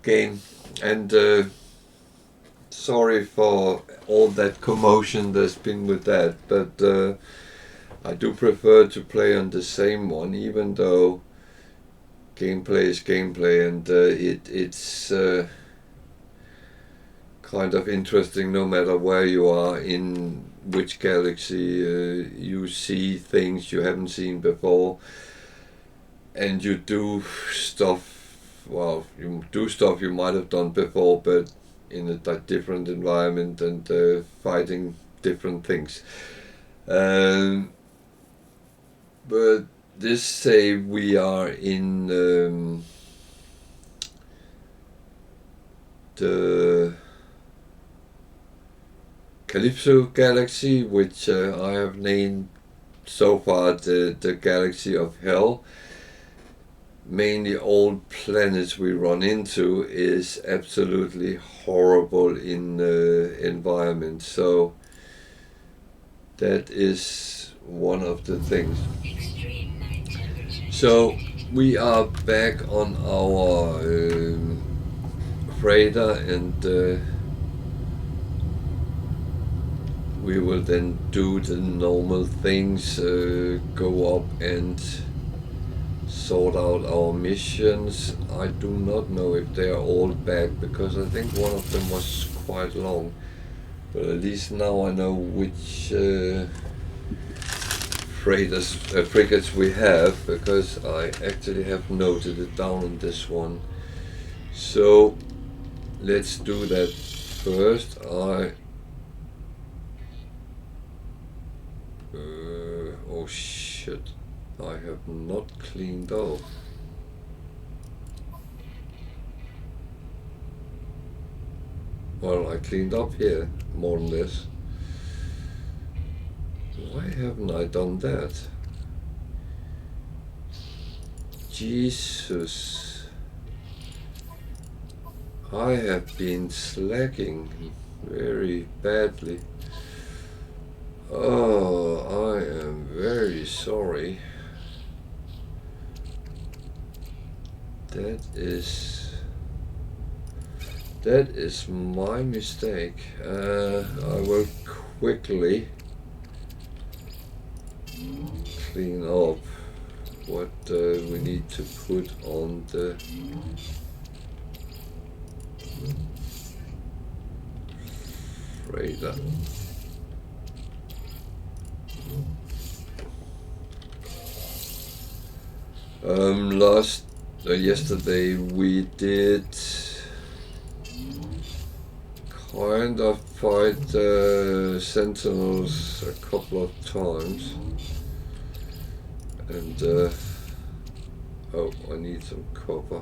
game, and sorry for all that commotion there's been with that, but I do prefer to play on the same one, even though gameplay is gameplay, and it's kind of interesting no matter where you are in which galaxy. You see things you haven't seen before, and you do stuff, well, you do stuff you might have done before, but in a different environment, and fighting different things. But this say we are in the Calypso galaxy, which I have named so far the galaxy of hell. Mainly all planets we run into is absolutely horrible in environment, so that is one of the things. So we are back on our freighter, and we will then do the normal things, go up and sort out our missions. I do not know if they are all back, because I think one of them was quite long, but at least now I know which frigates we have, because I actually have noted it down on this one. So let's do that first. Oh shit, I have not cleaned up. Well, I cleaned up here, more or less. Why haven't I done that? Jesus. I have been slacking very badly. Oh, I am very sorry. That is my mistake. I will quickly clean up what we need to put on the freighter. Yesterday we did kind of fight sentinels a couple of times, and oh, I need some copper.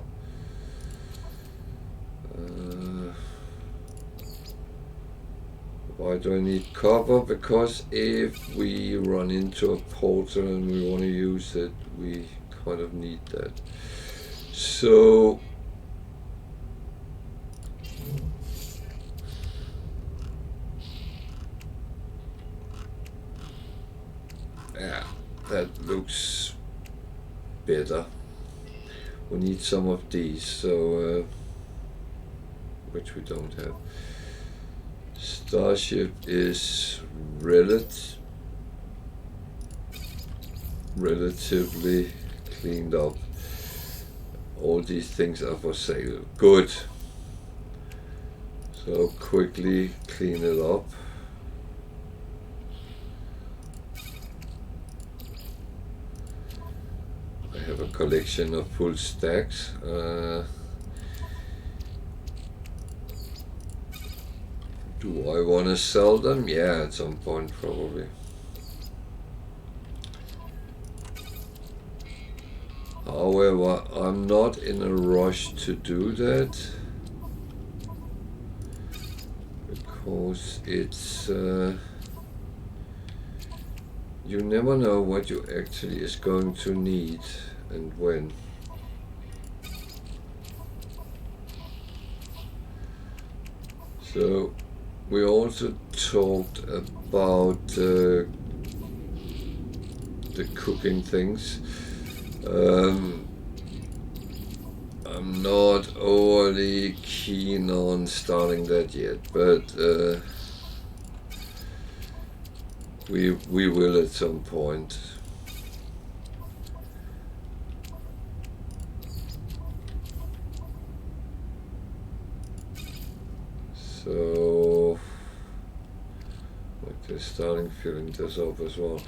Why do I need copper? Because if we run into a portal and we want to use it, we kind of need that. So yeah, that looks better. We need some of these, so which we don't have. Starship is relatively cleaned up. All these things are for sale. Good. So quickly clean it up. I have a collection of full stacks. Do I want to sell them? Yeah, at some point probably. However, I'm not in a rush to do that, because it's you never know what you actually is going to need and when. So we also talked about the cooking things. I'm not overly keen on starting that yet, but we will at some point. So, like, just starting filling this up as well.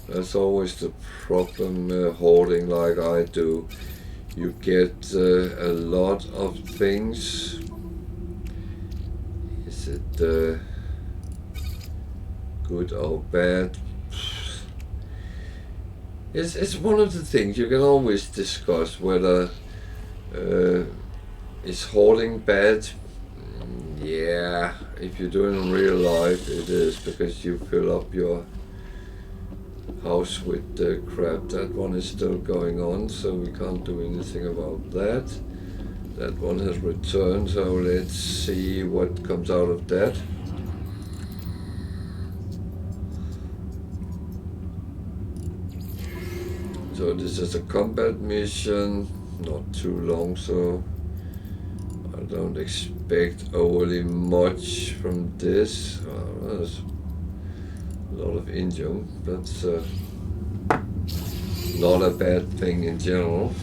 That's always the problem hoarding like I do. You get a lot of things. Is it good or bad? It's one of the things you can always discuss whether is hoarding bad. Yeah, if you do it in real life it is, because you fill up your house with crap. That one is still going on, so we can't do anything about that. That one has returned, so let's see what comes out of that. So this is a combat mission, not too long, so I don't expect overly much from this. There's a lot of indium. That's not a bad thing in general.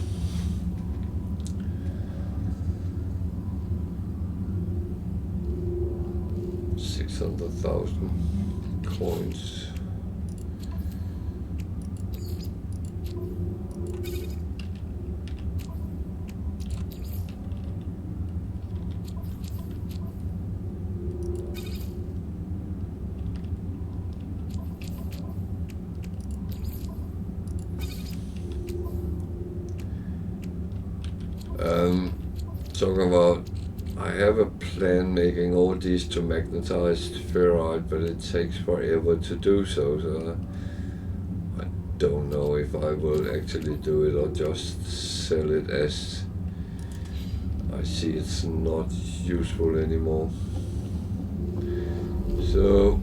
$600,000 coins. Talking about, I have a plan making all these to magnetized ferrite, but it takes forever to do so, so I don't know if I will actually do it or just sell it as I see it's not useful anymore. So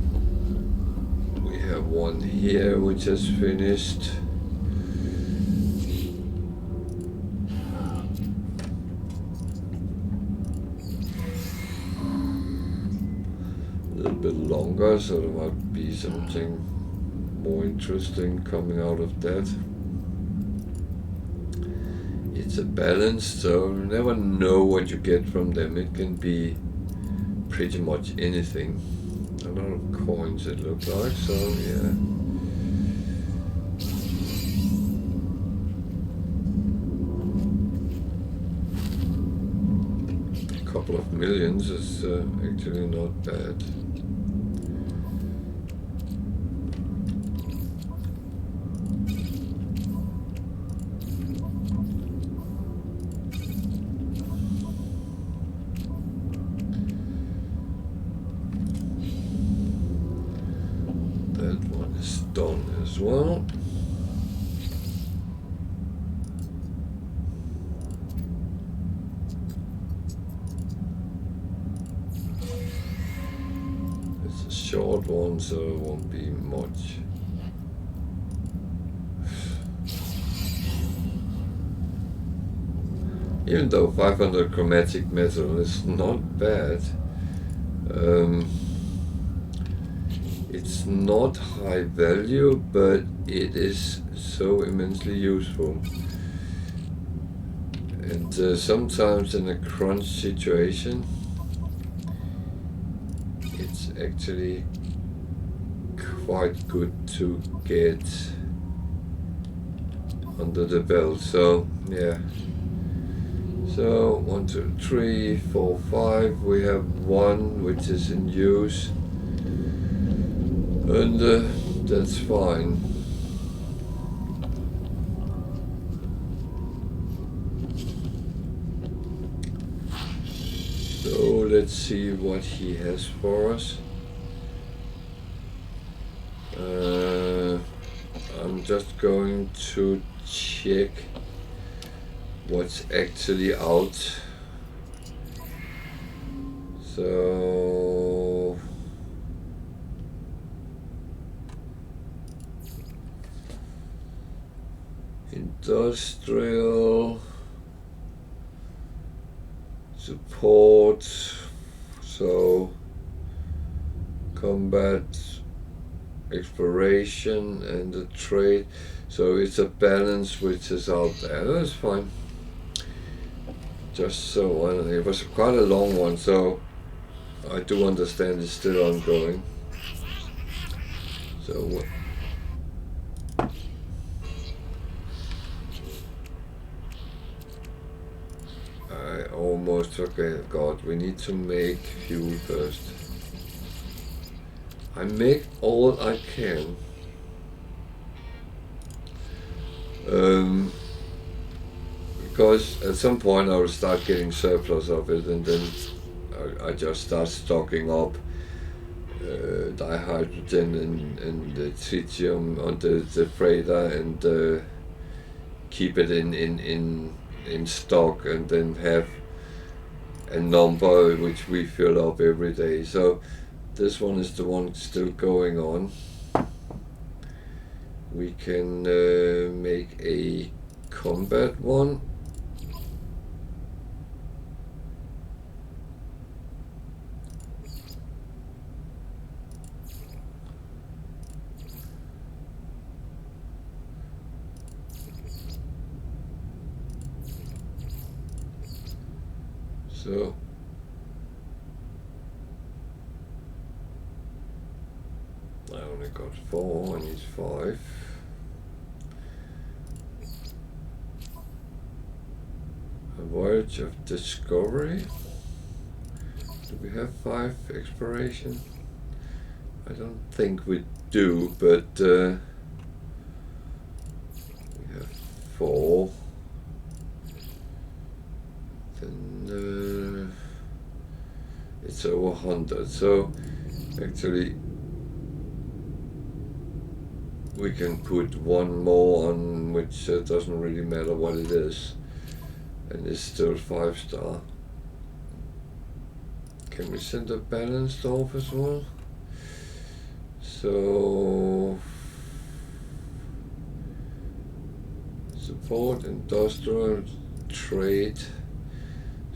we have one here which has finished. Longer, so there might be something more interesting coming out of that. It's a balance, so you never know what you get from them. It can be pretty much anything. A lot of coins it looks like, so yeah. A couple of millions is actually not bad. Done as well. It's a short one, so it won't be much. Even though 500 chromatic metal is not bad, it's not high value, but it is so immensely useful. And sometimes in a crunch situation, it's actually quite good to get under the belt. So yeah. So 1, 2, 3, 4, 5. We have one which is in use. And that's fine. So let's see what he has for us. I'm just going to check what's actually out. So Industrial support, so combat, exploration, and the trade. So it's a balance which is out there. That's fine. Just so it was quite a long one, so I do understand it's still ongoing. So I almost forgot. We need to make fuel first. I make all I can. Because at some point I will start getting surplus of it, and then I just start stocking up dihydrogen and the tritium on the freighter, and keep it in stock, and then have a number which we fill up every day. So this one is the one still going on. We can make a combat one. So I only got 4, I need 5. A voyage of discovery. Do we have 5 exploration? I don't think we do, but we have 4. Then it's over 100, so actually we can put one more on, which doesn't really matter what it is, and it's still 5-star. Can we send a balanced off as well? So support, industrial, trade.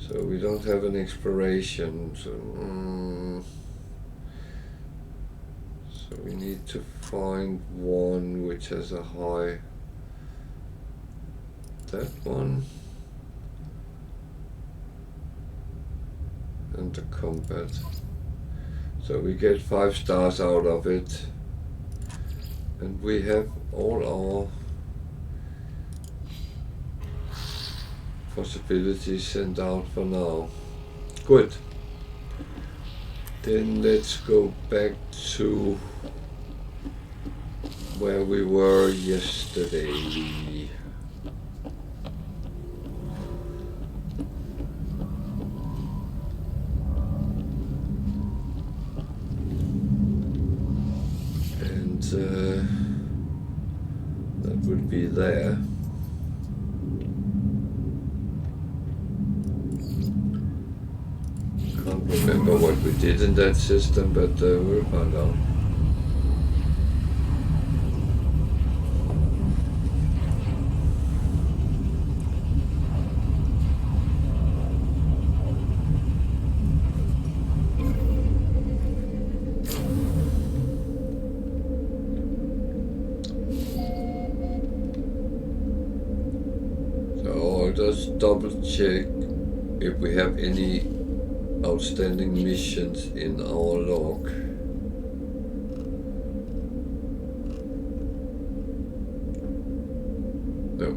So we don't have an exploration, so we need to find one which has a high. That one. And the combat. So we get 5 stars out of it. And we have all our possibilities sent out for now. Good. Then let's go back to where we were yesterday. And that would be there. Can't remember what we did in that system, but we'll find out. So I'll just double check if we have any outstanding missions in our log. No.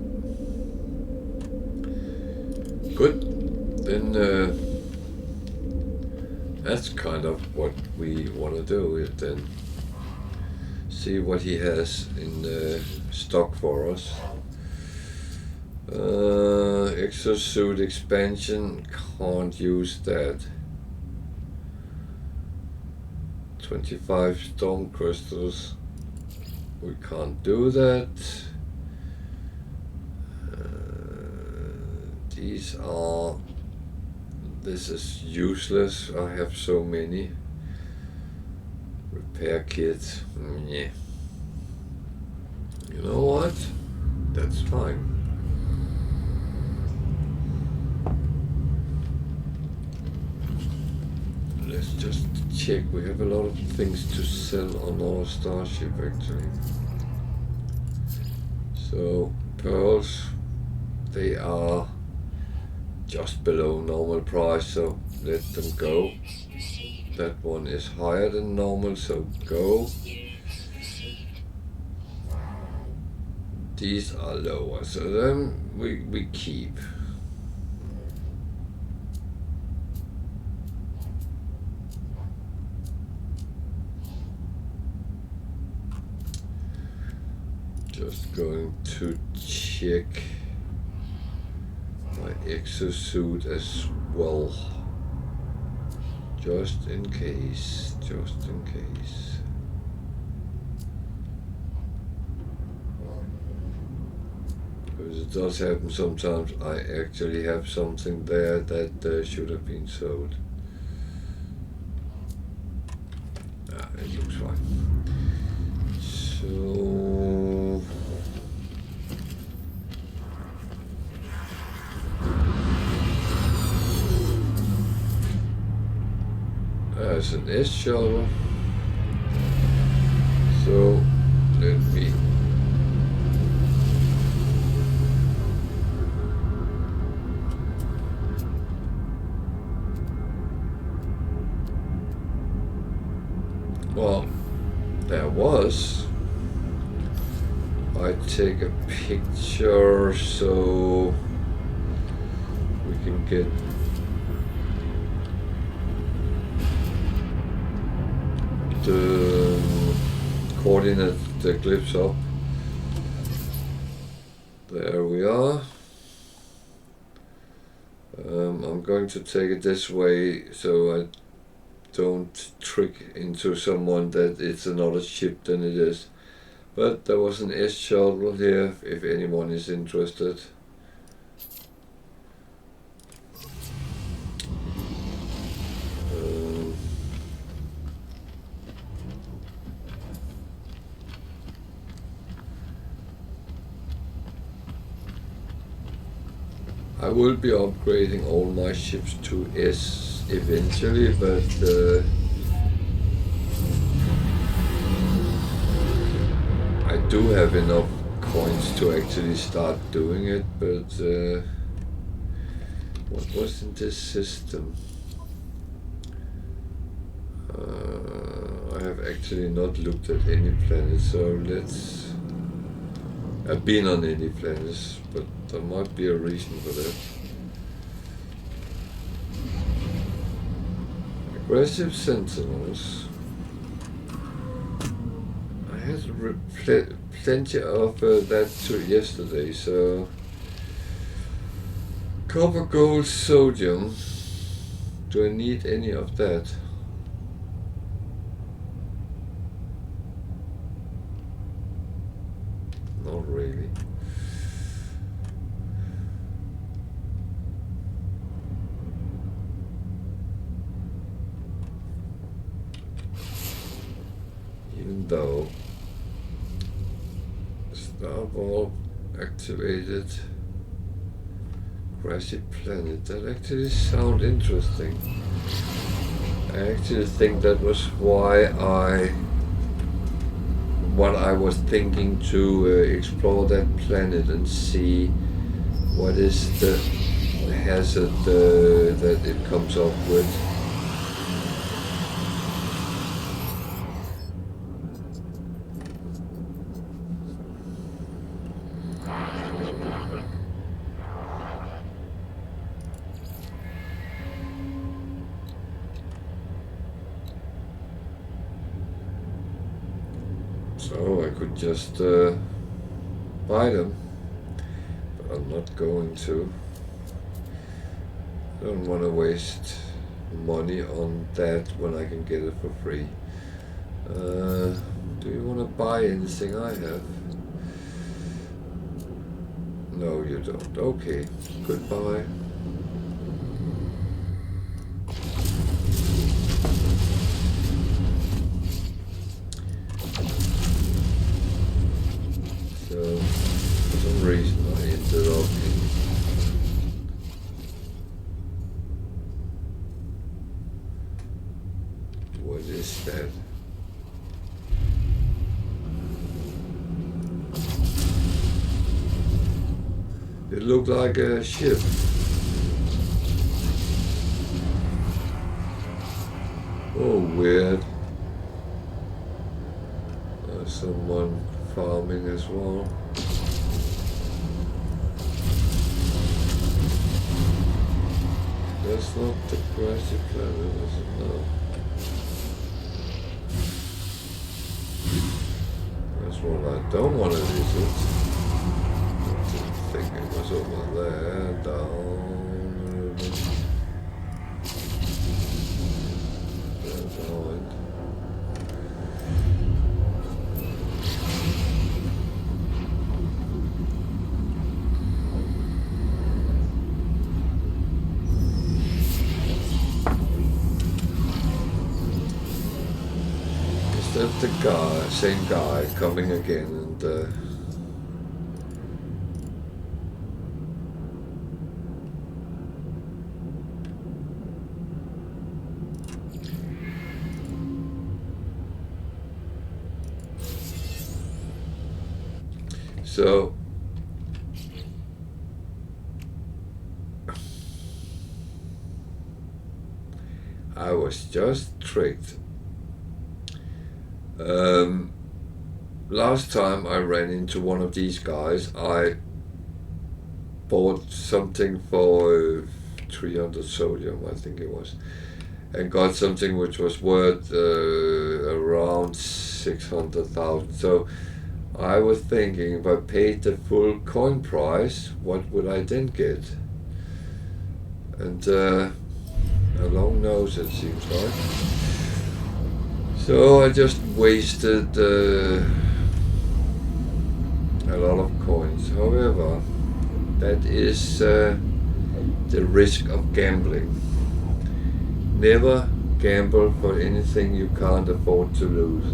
Good. Then that's kind of what we want to do, is then see what he has in stock for us. Exosuit expansion, can't use that. 25 storm crystals, we can't do that. This is useless, I have so many. Repair kit, yeah. You know what? That's fine. check. We have a lot of things to sell on our starship actually. So pearls, they are just below normal price, so let them go. That one is higher than normal, so go. These are lower, so then we keep. Just going to check my exosuit as well. Just in case, just in case. Because it does happen sometimes I actually have something there that should have been sold. It looks fine. So there's an S shuttle. So let me well, there was. I take a picture so we can get the coordinate, the Calypso. There we are. I'm going to take it this way so I don't trick into someone that it's another ship than it is. But there was an S shuttle here if anyone is interested. I will be upgrading all my ships to S eventually, but I do have enough coins to actually start doing it, but what was in this system? I have actually not looked at any planets, so let's... I've been on any planets, but there might be a reason for that. Aggressive sentinels. I had plenty of that too yesterday, so... Copper, gold, sodium. Do I need any of that? Not really. Even though Star Ball activated Grassy Planet, that actually sounds interesting. I actually think that was why what I was thinking to explore that planet and see what is the hazard that it comes up with. So I could just buy them, but I'm not going to. I don't want to waste money on that when I can get it for free. Do you want to buy anything I have? No, you don't. Okay, goodbye. So, for some reason I ended up in It looked like a ship. Oh, weird. There's someone farming as well. That's not the grassy planet, is it? No. That's what I don't want to visit. I didn't think it was over there, down. There's Owen. Is that the guy, same guy, coming again and so I was just tricked. Last time I ran into one of these guys, I bought something for 300 sodium, I think it was, and got something which was worth around 600,000. So I was thinking, if I paid the full coin price, what would I then get? And a long nose, it seems like. So I just wasted a lot of coins. However, that is the risk of gambling. Never gamble for anything you can't afford to lose.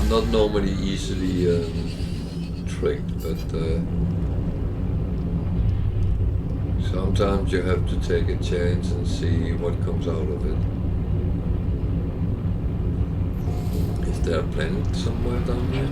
Not normally easily tricked, but sometimes you have to take a chance and see what comes out of it. Is there a planet somewhere down there?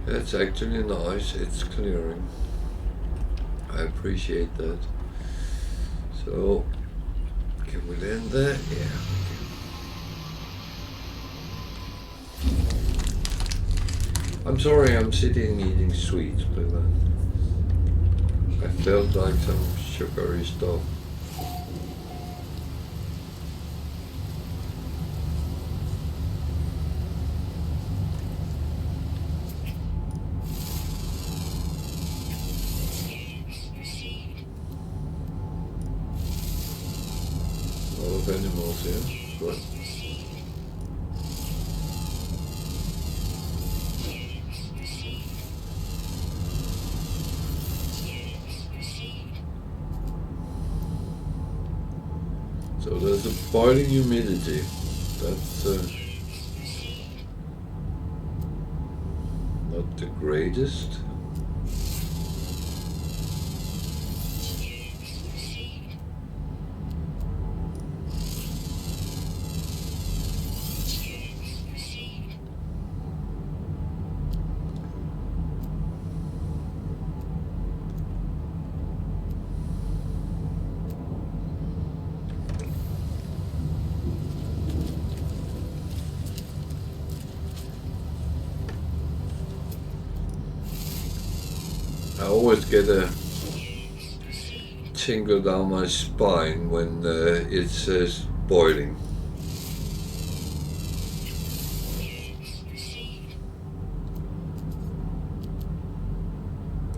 It's actually nice, it's clearing. I appreciate that. So, can we land there? Yeah, we can. I'm sorry I'm sitting eating sweets, but I felt like some sugary stuff. Animals here, but so there's a boiling humidity. That's the greatest. I always get a tingle down my spine when it says boiling.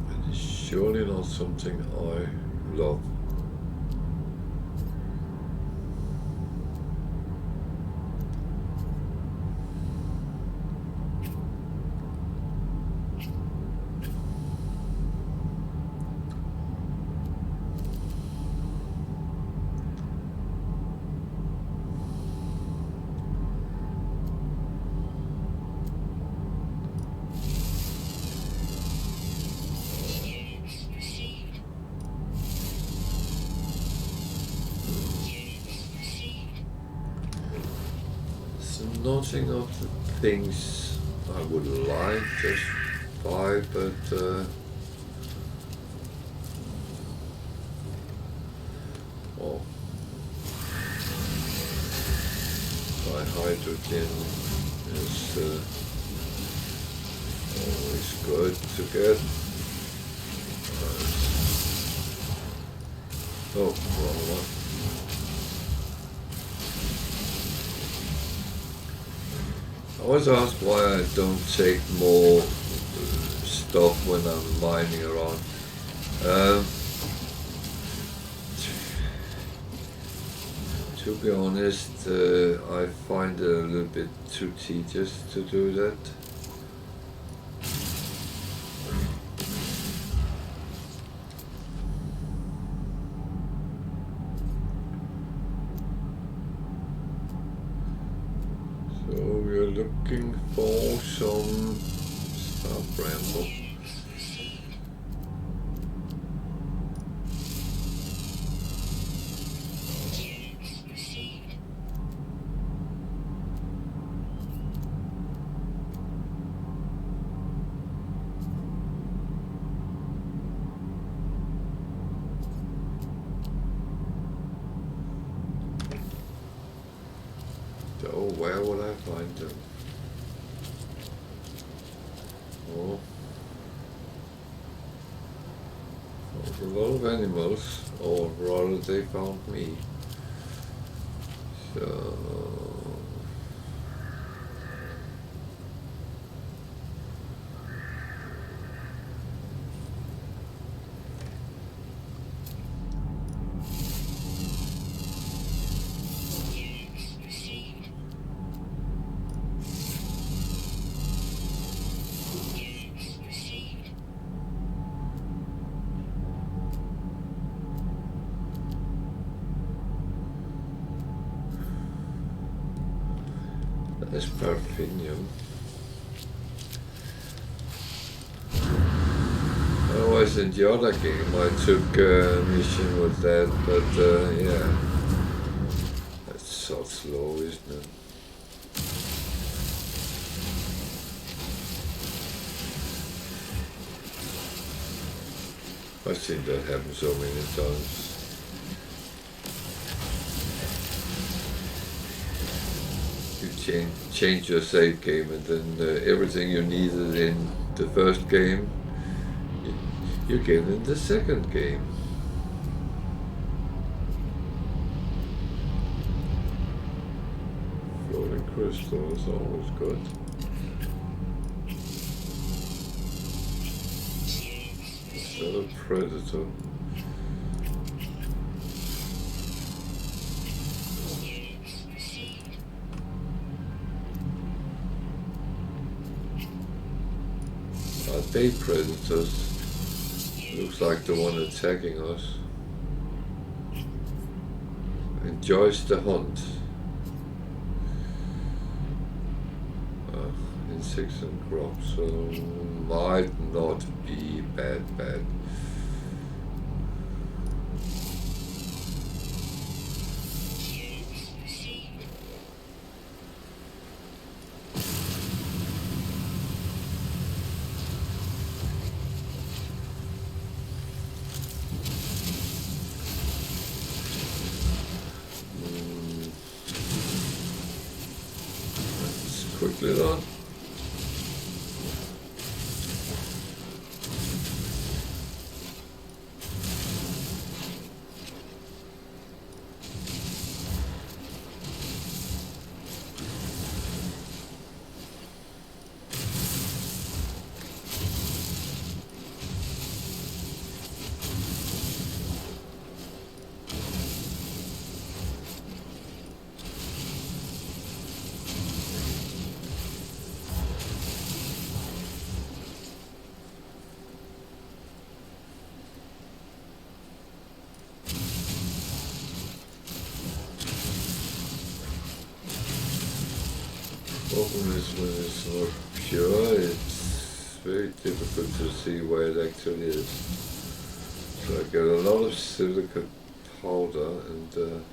And it's surely not something I love. Nothing of the things I would like just buy, but well, my hydrogen is always good to get. Oh, wrong one. I always ask why I don't take more stuff when I'm mining around. To be honest, I find it a little bit too tedious to do that. Looking for some stuff, Rambo. So where would I find them? Oh, there's a lot of animals, or rather they found me. So that's Perfinium. Otherwise in the other game I took a mission with that, but yeah, that's so slow, isn't it? I've seen that happen so many times. You change your save game, and then everything you needed in the first game, you get in the second game. Floating crystal is always good. Instead of predator. Are they predators? Looks like the one attacking us. Enjoys the hunt. insects and crops, so might not be bad. Let's quickly done. Problem is when it's not pure, it's very difficult to see where it actually is. So I get a lot of silicate powder and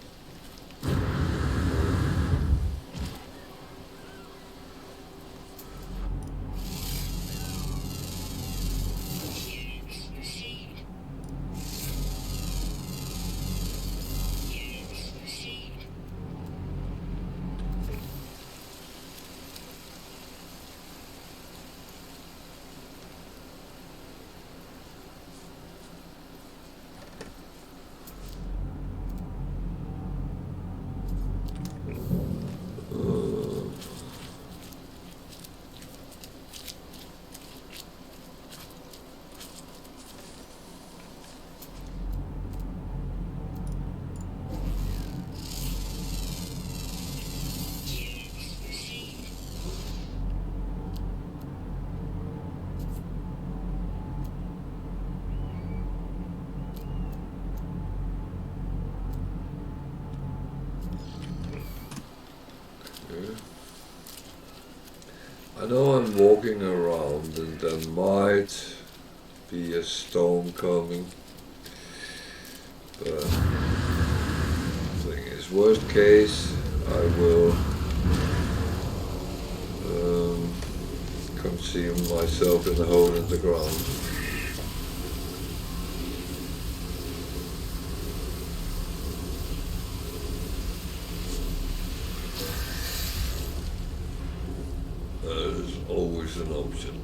I know I'm walking around and there might be a storm coming, but the thing is, worst case, I will conceal myself in a hole in the ground. Is always an option.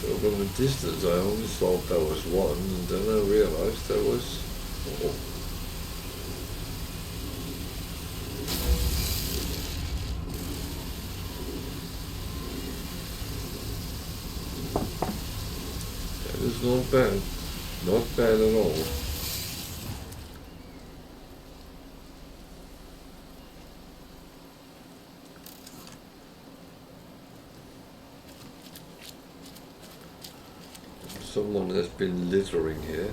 So from a distance I only thought that was one, and then I realized there was four. It's not bad. Not bad at all. Someone has been littering here.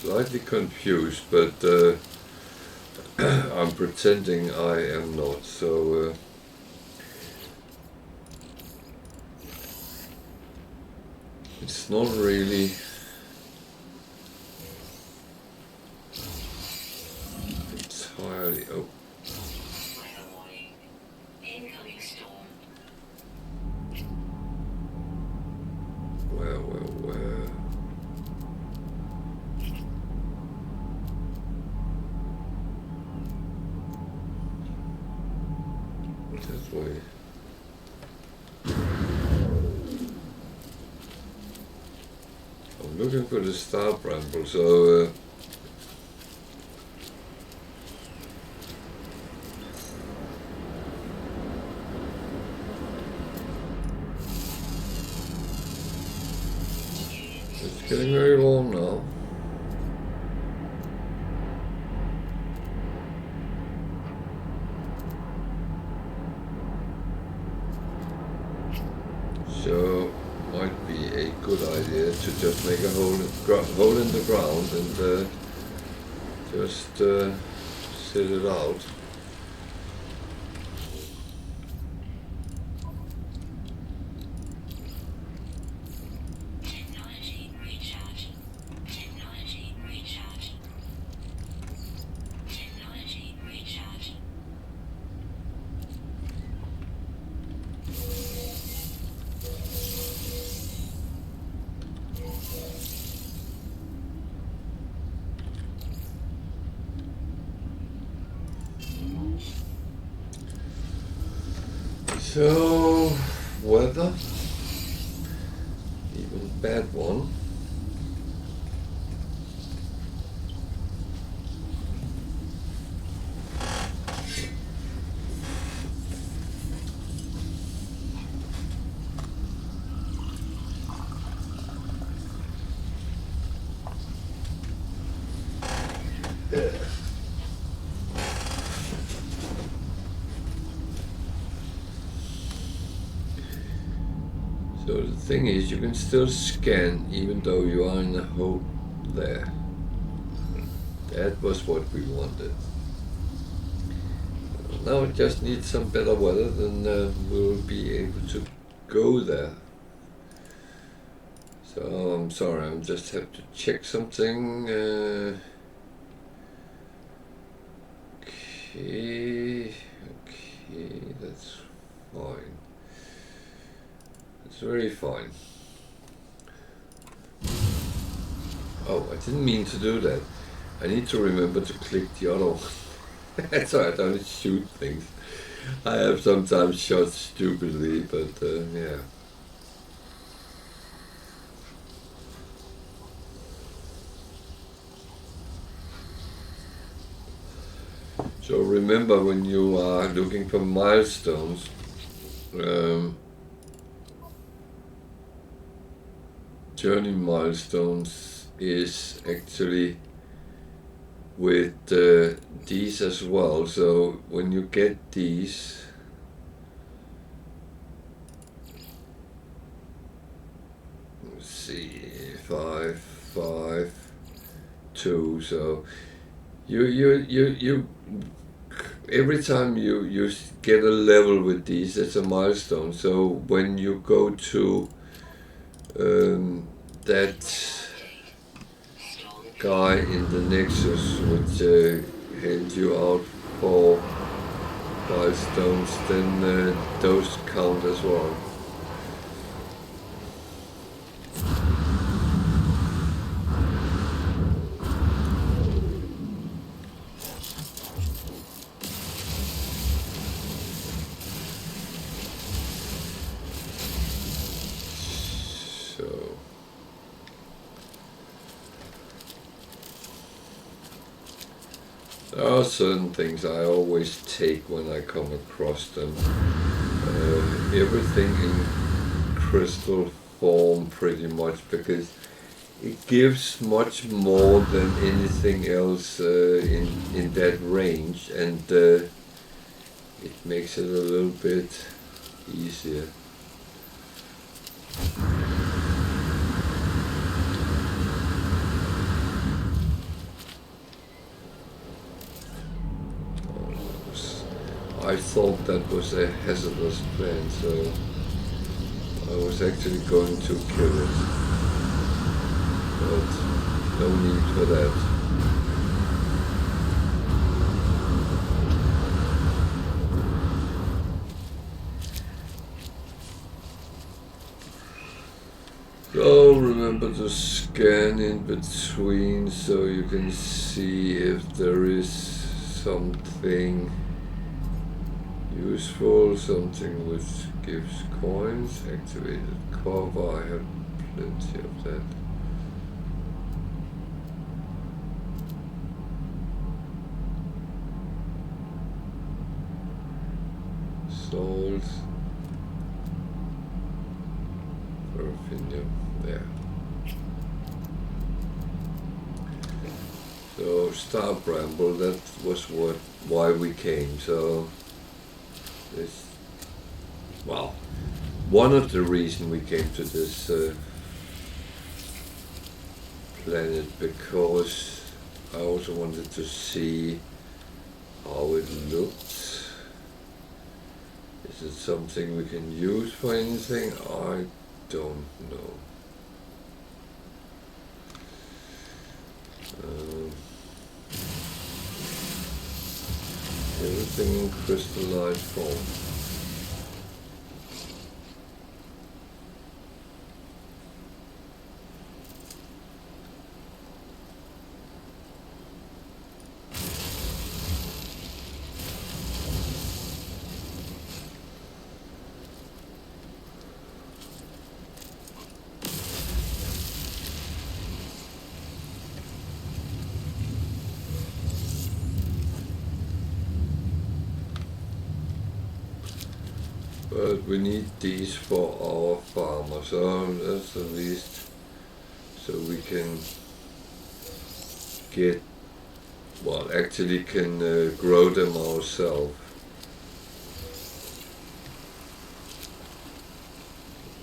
Slightly confused, but I'm pretending I am not, so it's not really entirely. Oh. Where? That way. I'm looking for the star bramble, so it's getting very warm now. So might be a good idea to just make a hole in the ground and just sit it out. So, weather, even bad one. So the thing is, you can still scan even though you are in a hole there. That was what we wanted. Now we just need some better weather, then we'll be able to go there. So I'm sorry, I just have to check something. Okay, that's fine. It's very fine. Oh, I didn't mean to do that. I need to remember to click the other one. So I don't shoot things. I have sometimes shot stupidly, but yeah. So remember, when you are looking for milestones, journey milestones is actually with these as well. So when you get these, let's see, 5, 5, 2. So you every time you get a level with these, it's a milestone. So when you go to that guy in the Nexus, which hands you out for milestones, then those count as well. There are certain things I always take when I come across them. Everything in crystal form pretty much, because it gives much more than anything else in that range, and it makes it a little bit easier. I thought that was a hazardous plant, so I was actually going to kill it, but no need for that. So remember to scan in between so you can see if there is something Useful, something which gives coins. Activated cover, I have plenty of that. Salt. Ferrofinium, there. So Star Bramble, that was why we came. So this, well, one of the reasons we came to this planet, because I also wanted to see how it looked. Is it something we can use for anything? I don't know. Everything in crystallized form. But we need these for our farmer, so that's at least so we can get, well, actually can grow them ourselves.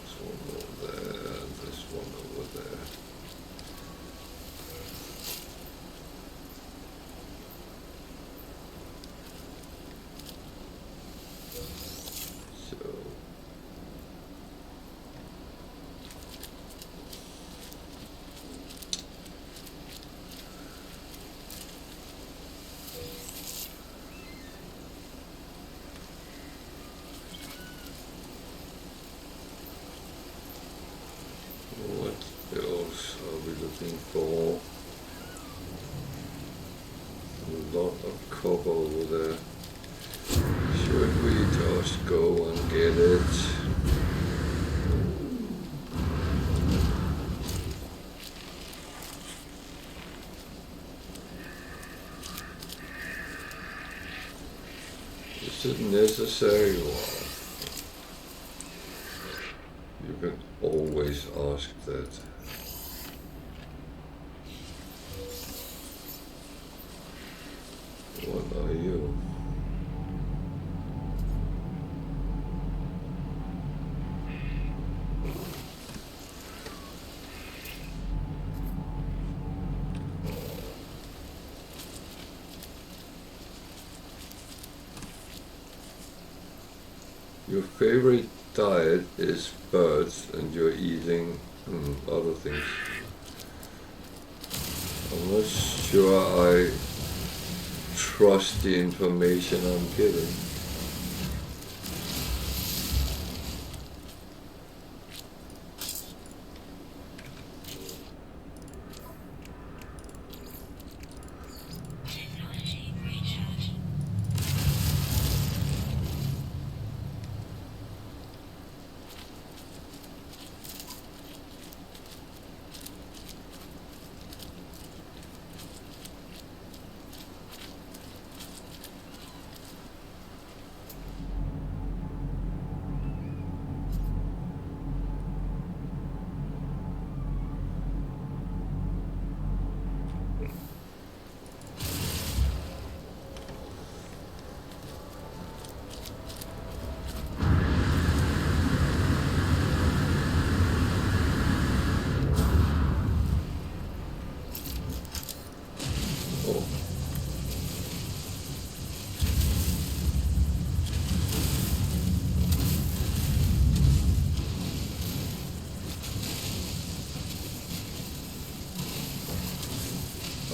This one over there, this one over there. What else are we looking for? A lot of copper over there. Should we just go and get it? Is it necessary? Well, you can always ask that. What are you? Your favorite diet is birds and you're eating other things. I'm not sure I trust the information I'm getting.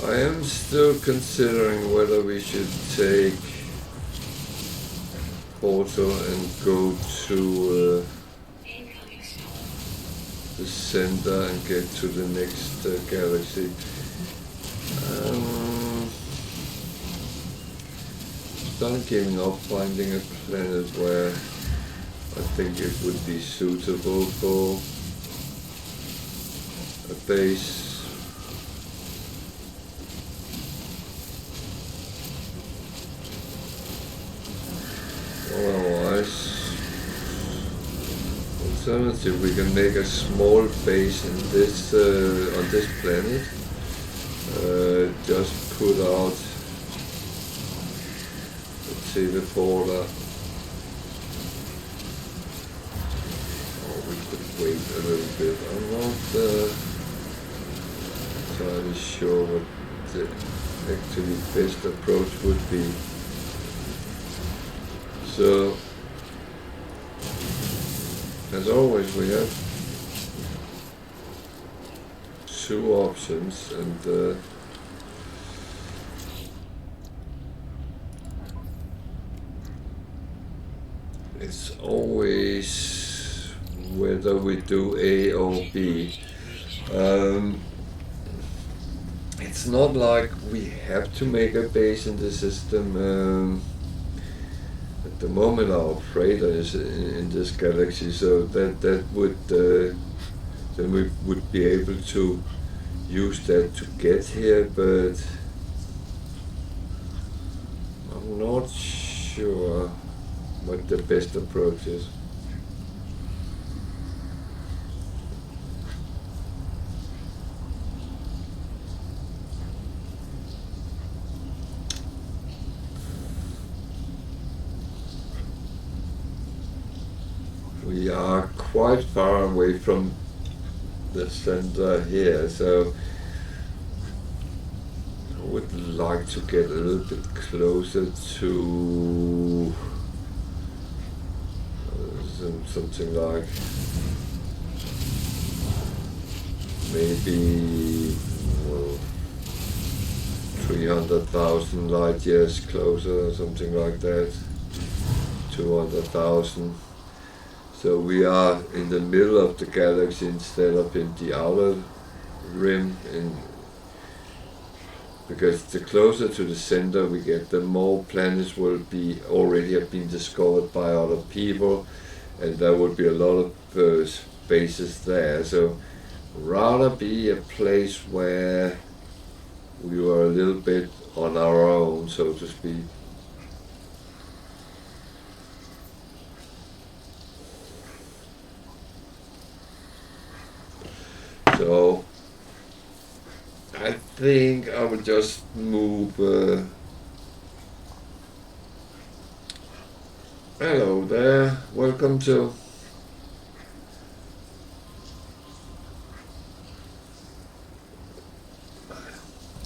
I am still considering whether we should take Porto and go to the center and get to the next galaxy. started giving up finding a planet where I think it would be suitable for a base. Otherwise, alternative, we can make a small base in this on this planet. Just put out, let's see, the border. Oh, we could wait a little bit. I'm not entirely sure what the actually best approach would be. So, as always, we have two options, and it's always whether we do A or B. It's not like we have to make a base in the system. At the moment our freighter is in this galaxy, so that would then we would be able to use that to get here, but I'm not sure what the best approach is. We are quite far away from the center here, so I would like to get a little bit closer to something like maybe 300,000 light years closer, or something like that, 200,000. So we are in the middle of the galaxy instead of in the outer rim, because the closer to the center we get, the more planets will be already have been discovered by other people, and there will be a lot of spaces there. So rather be a place where we were a little bit on our own, so to speak. So I think I will just move. Hello there, welcome to.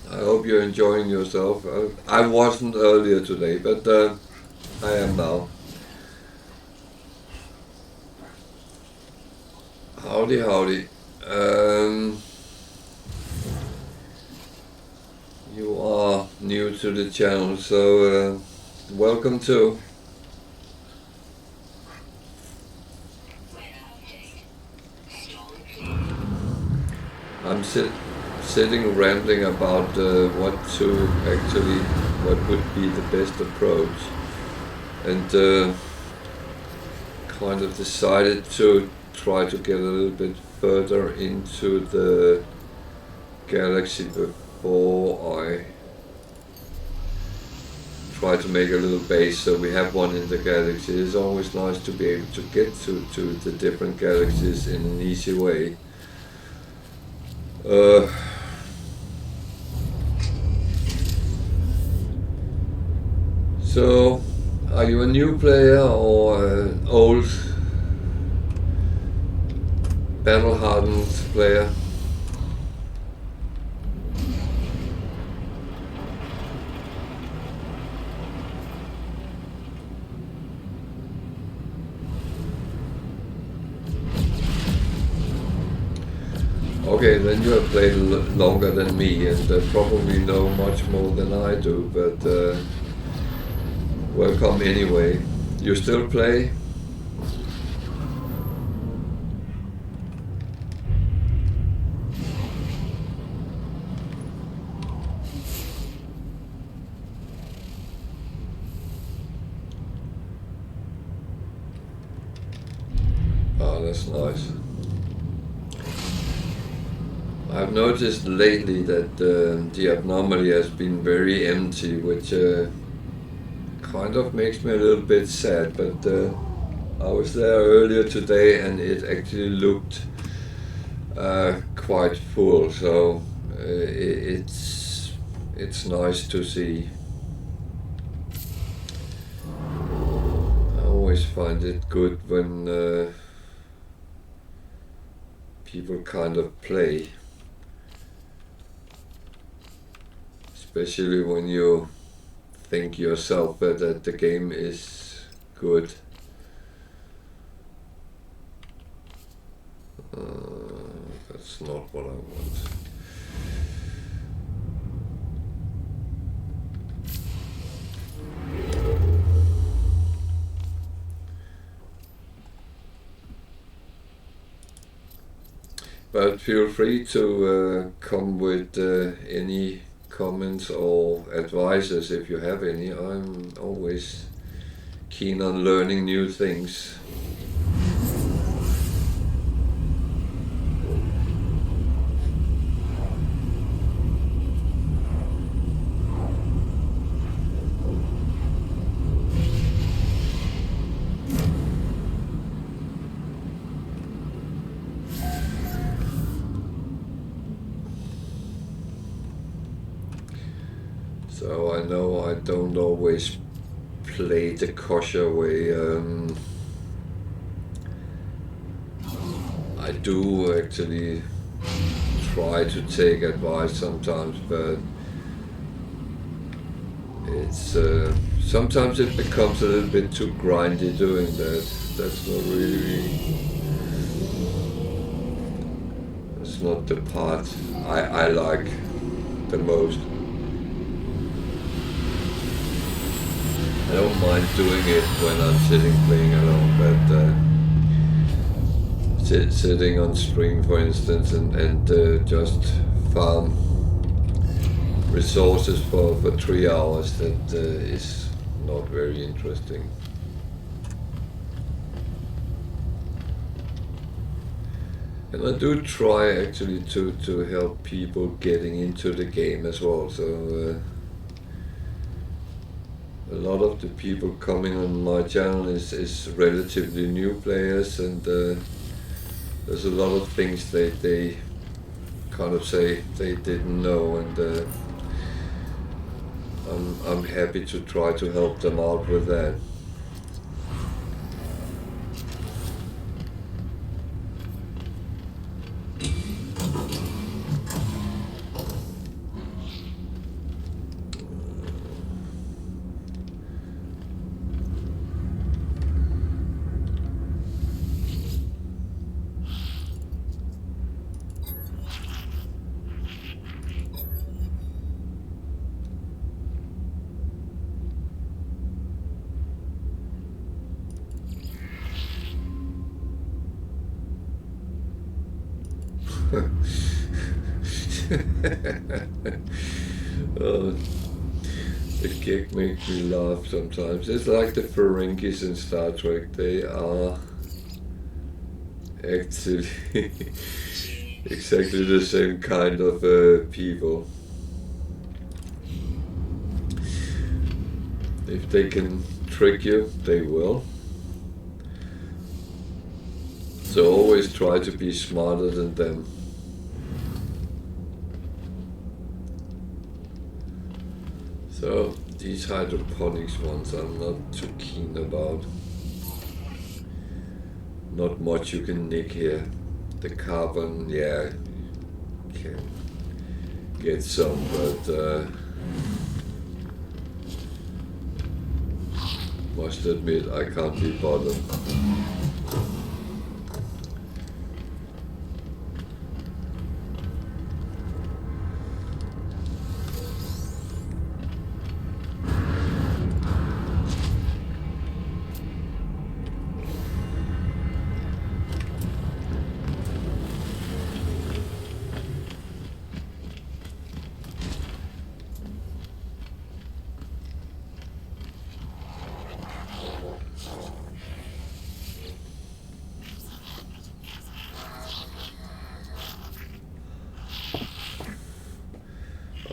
I hope you're enjoying yourself. I wasn't earlier today, but I am now. Howdy, howdy. You are new to the channel, so welcome to. I'm sitting rambling about what would be the best approach, and kind of decided to try to get a little bit further into the galaxy before I try to make a little base, so we have one in the galaxy. It's always nice to be able to get to the different galaxies in an easy way. So, are you a new player or an old battle-hardened player? Okay, then you have played longer than me and probably know much more than I do, but welcome anyway. You still play? that's nice. I've noticed lately that the anomaly has been very empty, which kind of makes me a little bit sad, but I was there earlier today and it actually looked quite full, so it's nice to see. I always find it good when people kind of play, especially when you think yourself that the game is good. That's not what I want. But feel free to come with any comments or advices if you have any. I'm always keen on learning new things. So I know I don't always play the kosher way. I do actually try to take advice sometimes, but it's sometimes it becomes a little bit too grindy doing that. That's not that's not the part I like the most. I don't mind doing it when I'm sitting playing alone, but sitting on stream, for instance, and just farm resources for 3 hours, that is not very interesting. And I do try actually to help people getting into the game as well, so a lot of the people coming on my channel is relatively new players, and there's a lot of things they kind of say they didn't know, and I'm happy to try to help them out with that. Oh, the gig makes me laugh sometimes. It's like the Ferengis in Star Trek. They are actually exactly the same kind of people. If they can trick you, they will. So always try to be smarter than them. So these hydroponics ones I'm not too keen about. Not much you can nick here. The carbon, yeah, you can get some, but must admit I can't be bothered.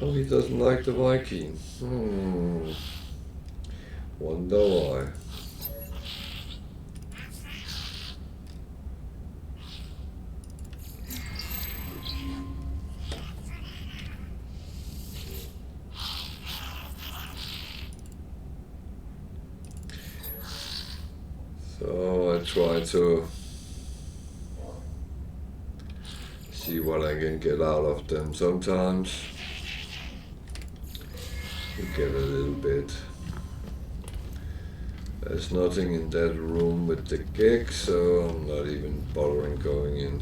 Oh, he doesn't like the Viking. Wonder why. So I try to see what I can get out of them. Sometimes you get a little bit. There's nothing in that room with the gig, so I'm not even bothering going in.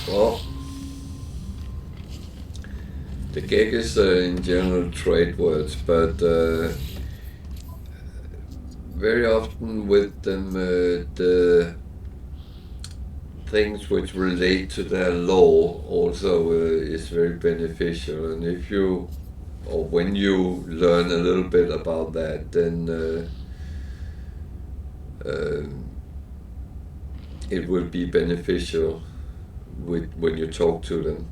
Well, the gig is in general trade words, but very often with them the things which relate to their law also is very beneficial. And if you, or when you learn a little bit about that, then it will be beneficial when you talk to them.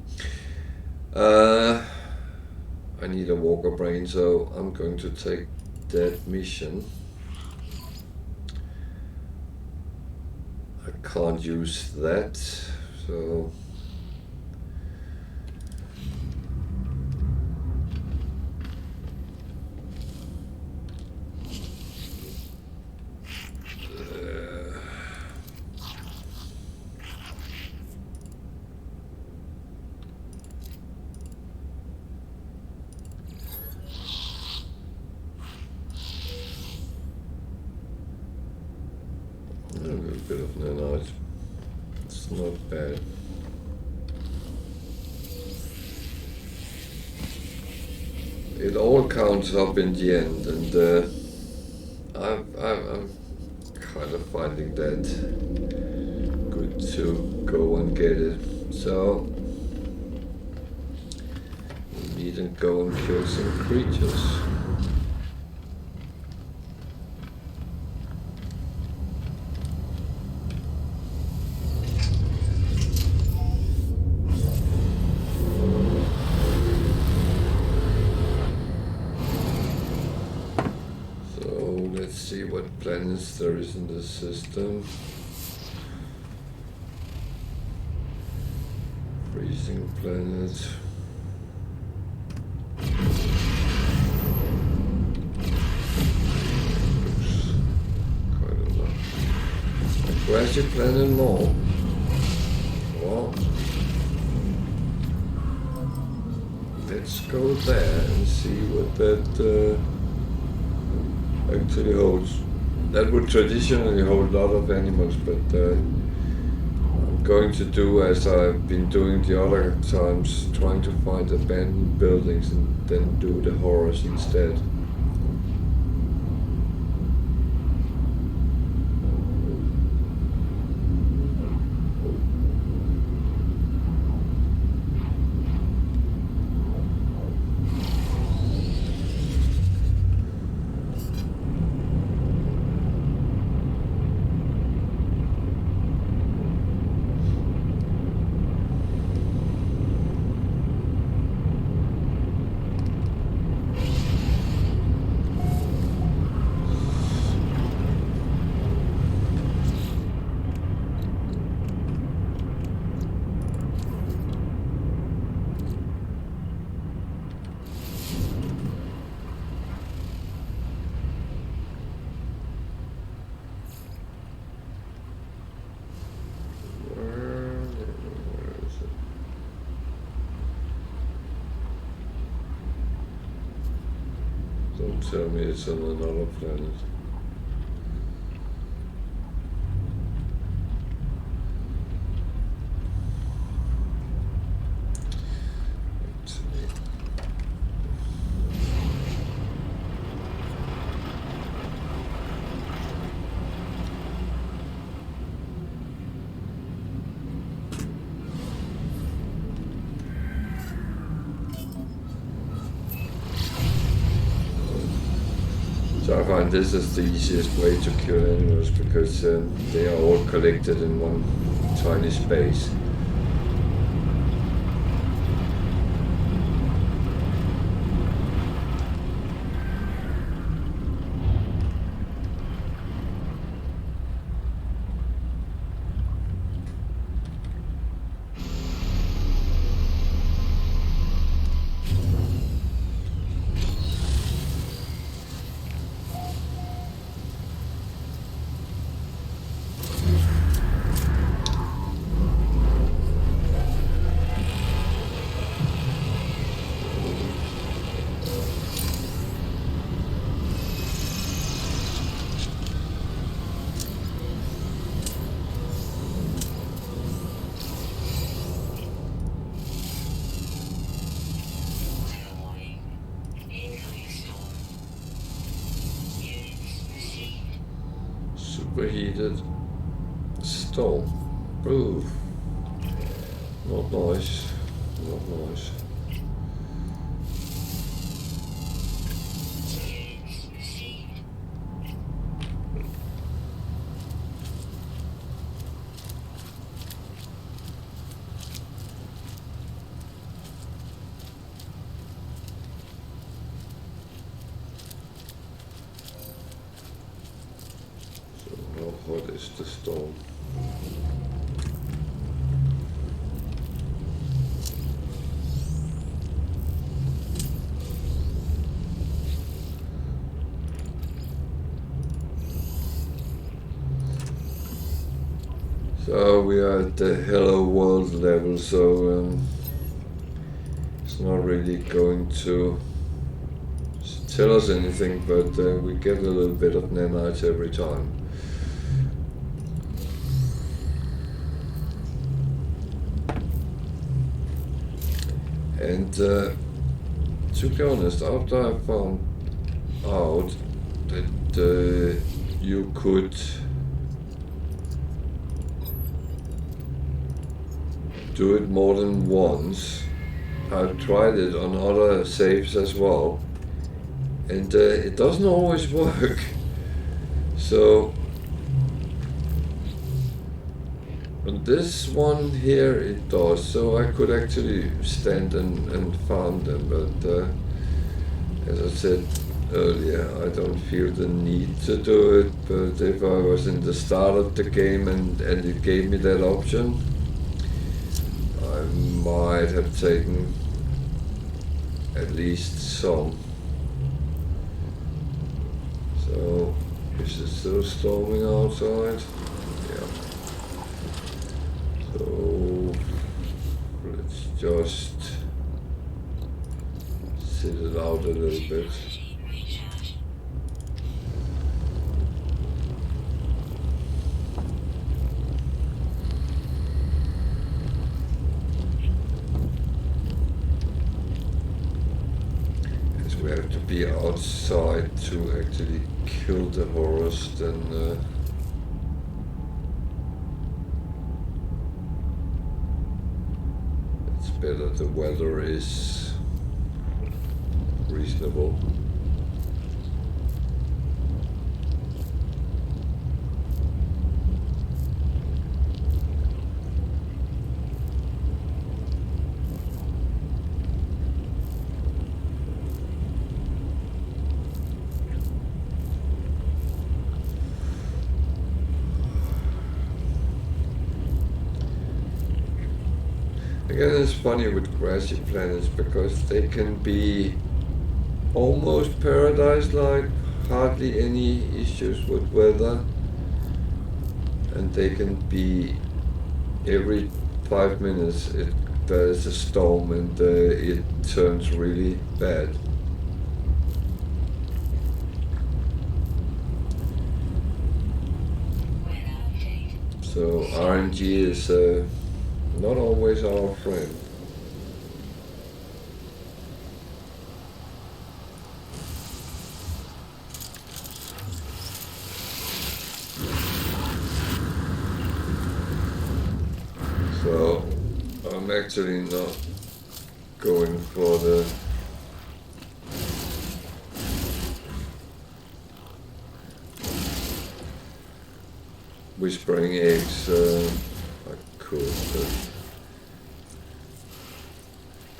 I need a walker brain, so I'm going to take that mission. I can't use that, so a little bit of nanite. It's not bad. It all counts up in the end, and I'm kind of finding that good to go and get it. So we need to go and kill some creatures. Let's see what planets there is in the system. Freezing planet. Quite a lot. A grassy planet more. Well, let's go there and see what that actually holds. That would traditionally hold a lot of animals, but I'm going to do as I've been doing the other times, trying to find abandoned buildings and then do the horrors instead. Don't tell me it's on another planet. So I find this is the easiest way to kill animals because they are all collected in one tiny space. Superheated storm. Ooh. Not nice. Not nice. What is the storm? So we are at the Hello World level, so it's not really going to tell us anything, but we get a little bit of nanites every time. And to be honest, after I found out that you could do it more than once, I've tried it on other saves as well, and it doesn't always work. So on this one here it does, so I could actually stand and farm them, but as I said earlier, I don't feel the need to do it. But if I was in the start of the game and it gave me that option, I might have taken at least some. So is it still storming outside? Yeah. So let's just sit it out a little bit. As we have to be outside to actually kill the horrors, then better the weather is reasonable. Again, it's funny with grassy planets because they can be almost paradise-like, hardly any issues with weather, and they can be every 5 minutes there is a storm and it turns really bad. So RNG is not always our friend. So I'm actually not going for the whispering eggs. I could, but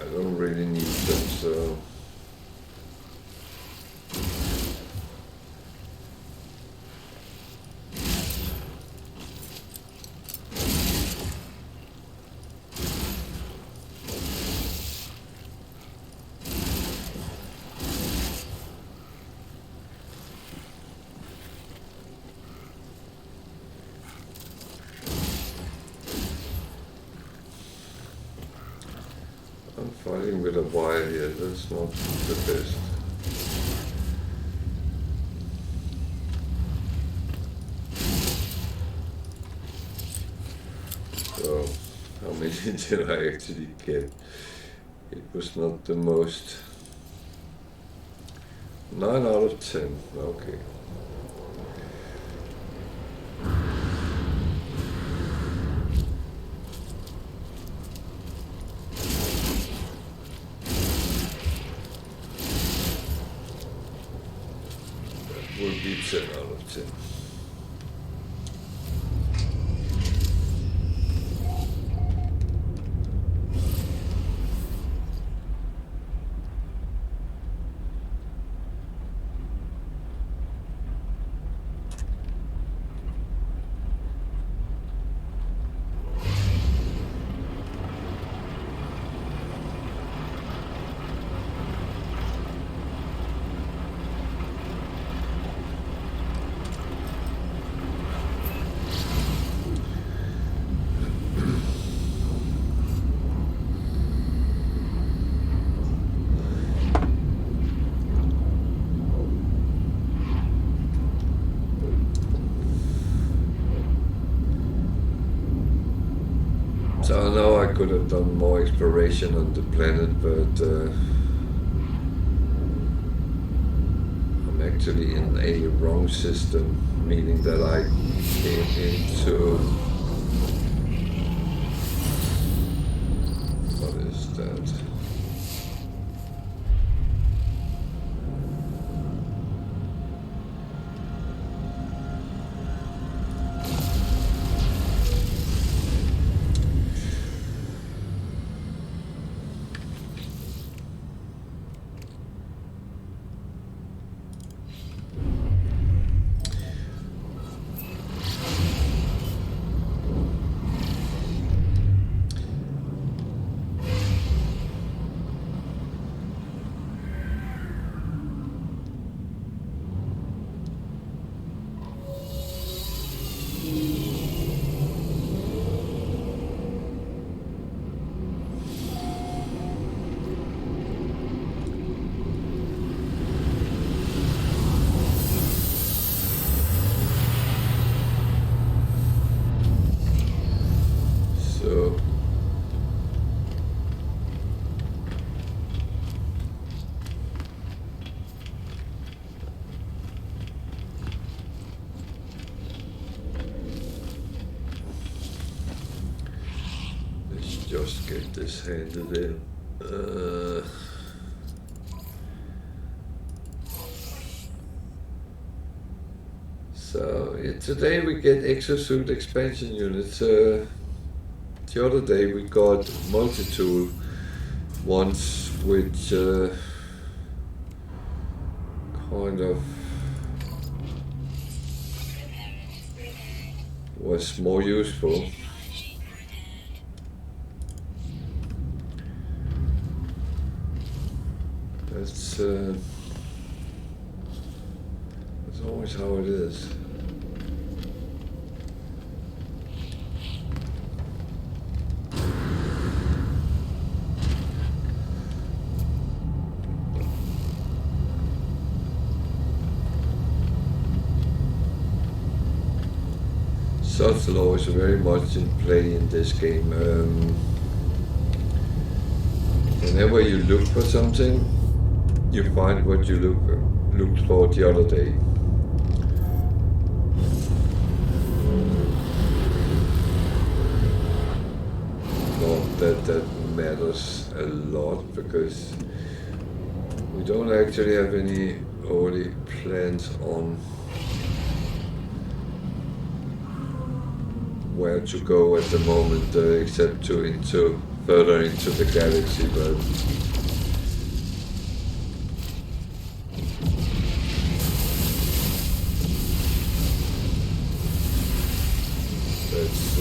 I don't really need them, so. I'm fighting with a wire here, that's not the best. So, how many did I actually get? It was not the most. 9 out of 10, okay. Will be 10 out of 10. So I know I could have done more exploration on the planet, but I'm actually in a wrong system, meaning that I came into, what is that? Just get this handed in. So yeah, today we get exosuit expansion units. The other day we got multi-tool ones, which kind of was more useful. That's always how it is. Such law is very much in play in this game. Whenever you look for something, you find what you looked for the other day. Not that matters a lot, because we don't actually have any early plans on where to go at the moment, except to further into the galaxy, but that's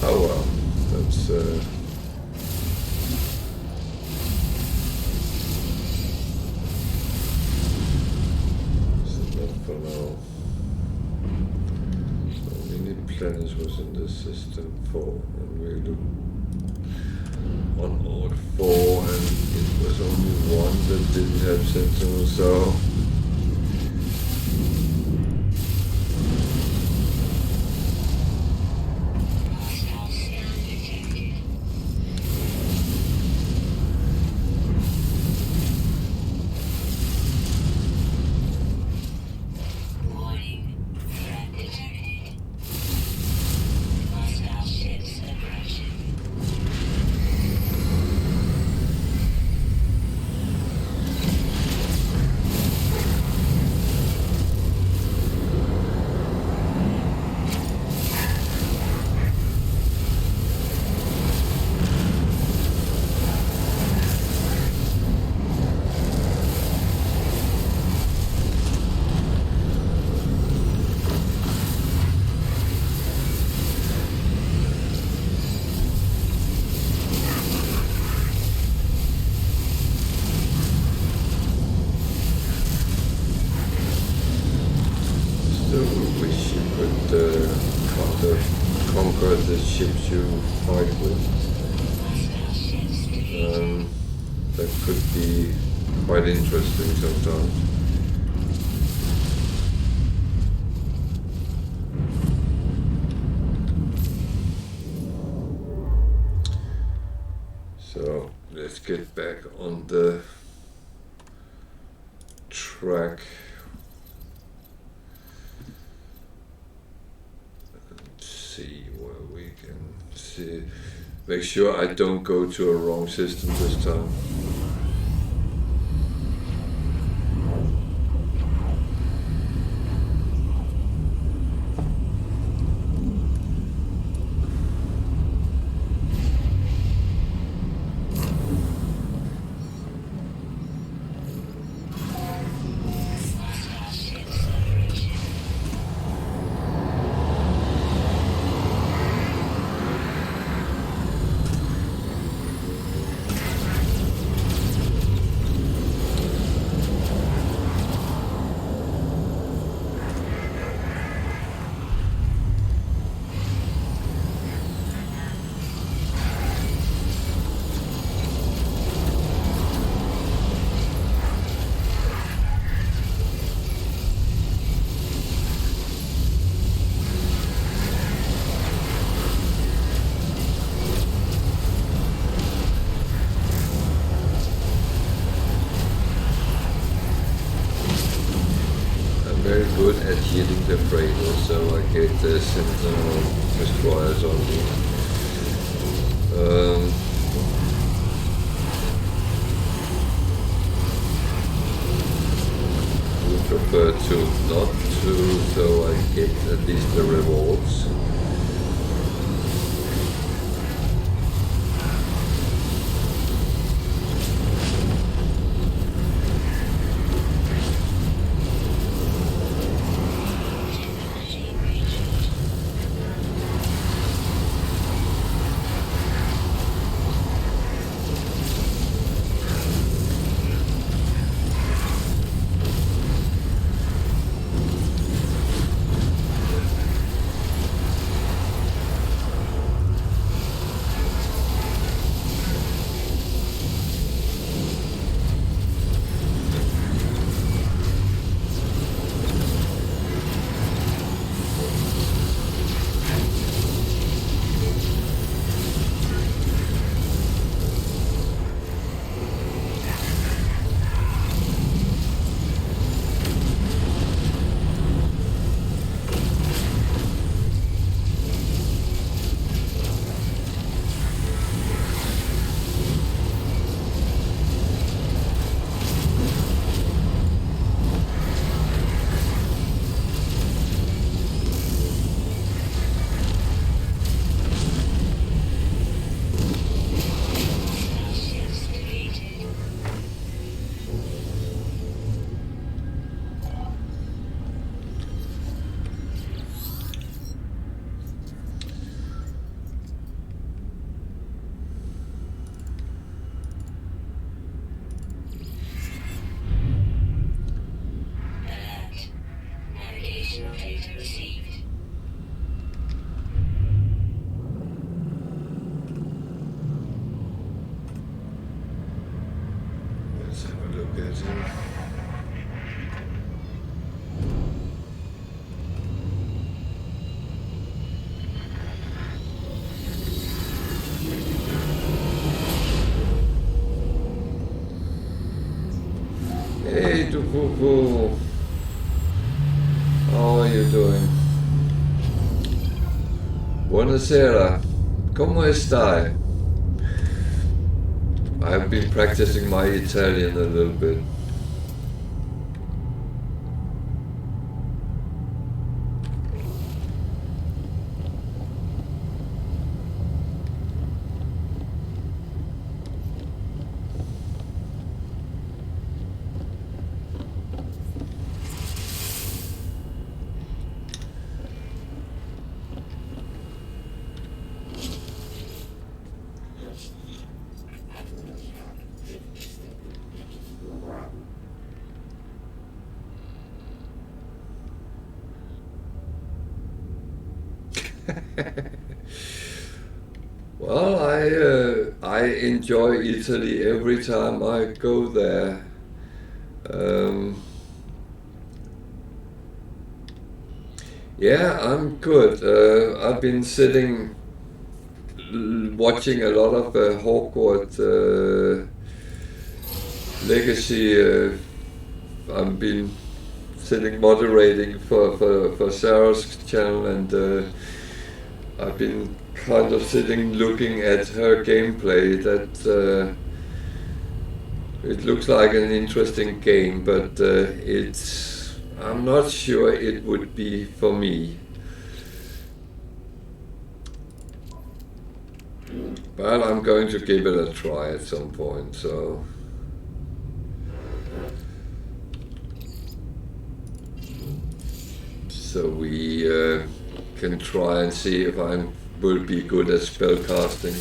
oh well, that's enough for now. How many planets was in the system? 4, and we looked on all 4, and it was only 1 that didn't have sentinels, so wish you could conquer the ships you fight with. That could be quite interesting sometimes. So let's get back on the track. See where we can see. Make sure I don't go to a wrong system this time. Very good at hitting the freighter, so I get the sentinel destroyers on me. Would prefer to not to, so I get at least the rewards. Let's have a look at him. Hey, Dupupu. How are you doing? Buonasera. ¿Cómo está? I've been practicing my Italian a little bit. Well, I enjoy Italy every time I go there. Yeah, I'm good. I've been sitting watching a lot of Hogwarts Legacy. I've been sitting moderating for Sarah's channel, and I've been kind of sitting looking at her gameplay. That it looks like an interesting game, but I'm not sure it would be for me. But I'm going to give it a try at some point, so. So we can try and see if I will be good at spellcasting.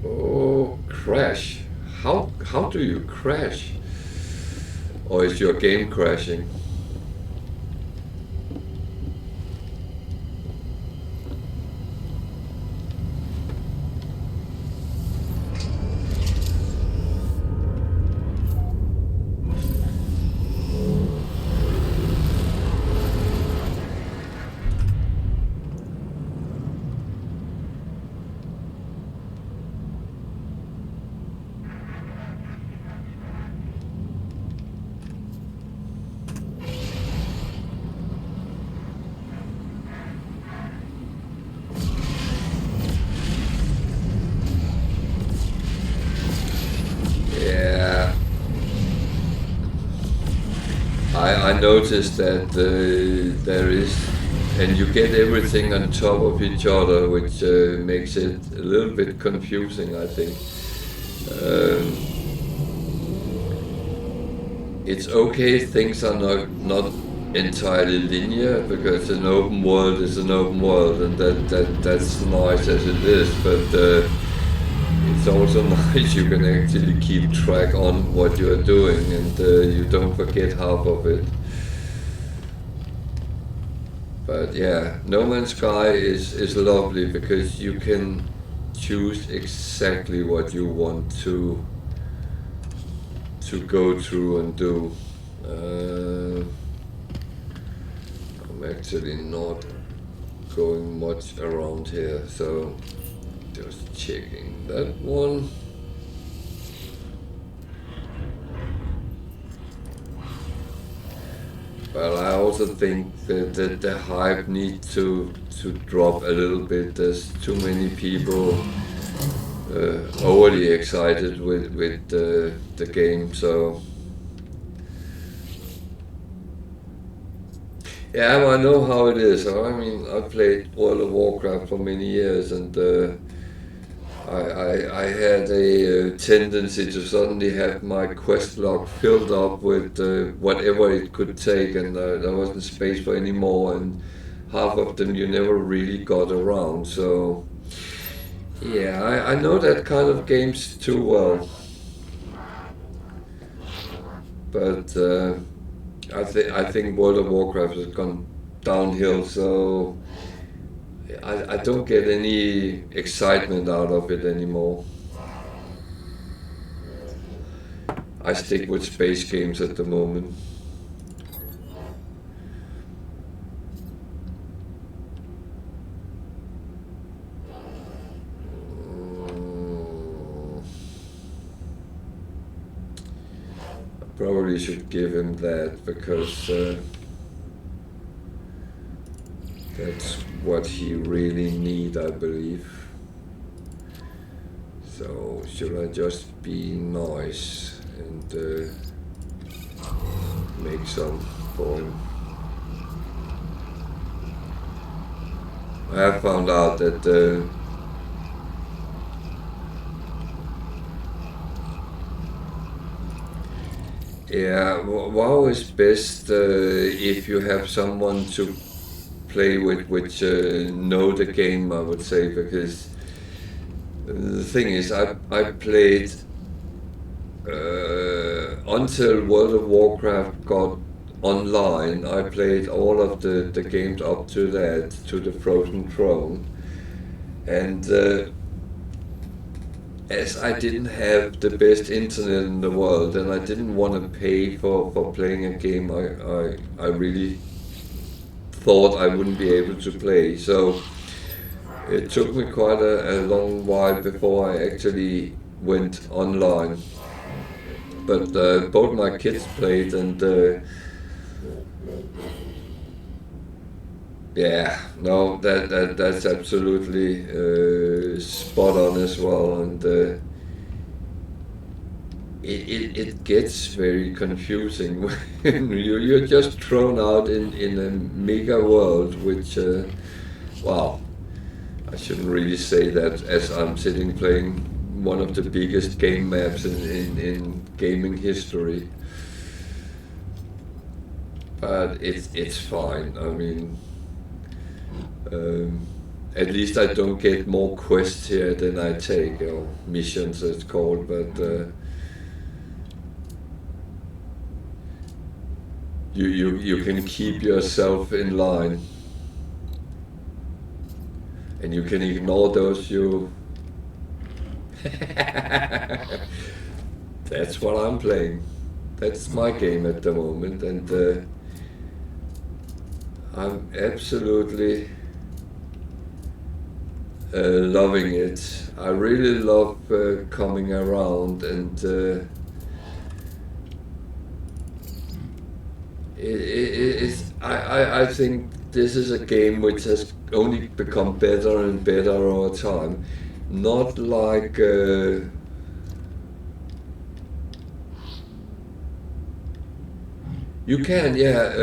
Oh, crash. How do you crash? Or is your game crashing? I noticed that there is, and you get everything on top of each other, which makes it a little bit confusing, I think. It's okay, things are not entirely linear, because an open world is an open world, and that's nice as it is, but it's also nice you can actually keep track on what you're doing, and you don't forget half of it. But yeah, No Man's Sky is lovely because you can choose exactly what you want to go through and do. I'm actually not going much around here, so just checking that one. Well, I also think that the hype needs to drop a little bit. There's too many people overly excited with the game, so yeah, well, I know how it is. I mean, I played World of Warcraft for many years, and I had a tendency to suddenly have my quest log filled up with whatever it could take, and there wasn't space for any more, and half of them you never really got around. So yeah, I know that kind of games too well. but I think World of Warcraft has gone downhill, so I don't get any excitement out of it anymore. I stick with space games at the moment. Probably should give him that because that's what he really needs, I believe. So should I just be nice and make some for him? I have found out that yeah, WoW is best if you have someone to play with which know the game, I would say, because the thing is, I played until World of Warcraft got online. I played all of the games up to that, to the Frozen Throne, and as I didn't have the best internet in the world and I didn't want to pay for playing a game I really thought I wouldn't be able to play. So it took me quite a long while before I actually went online. But both my kids played, and yeah, no, that's absolutely spot on as well, and it gets very confusing when you're just thrown out in a mega world, which wow, I shouldn't really say that as I'm sitting playing one of the biggest game maps in gaming history, but it's fine. I mean. At least I don't get more quests here than I take, or missions it's called, but you can keep yourself in line, and you can ignore those That's what I'm playing. That's my game at the moment, and I'm absolutely loving it. I really love coming around, and I think this is a game which has only become better and better over time. Not like you can, yeah.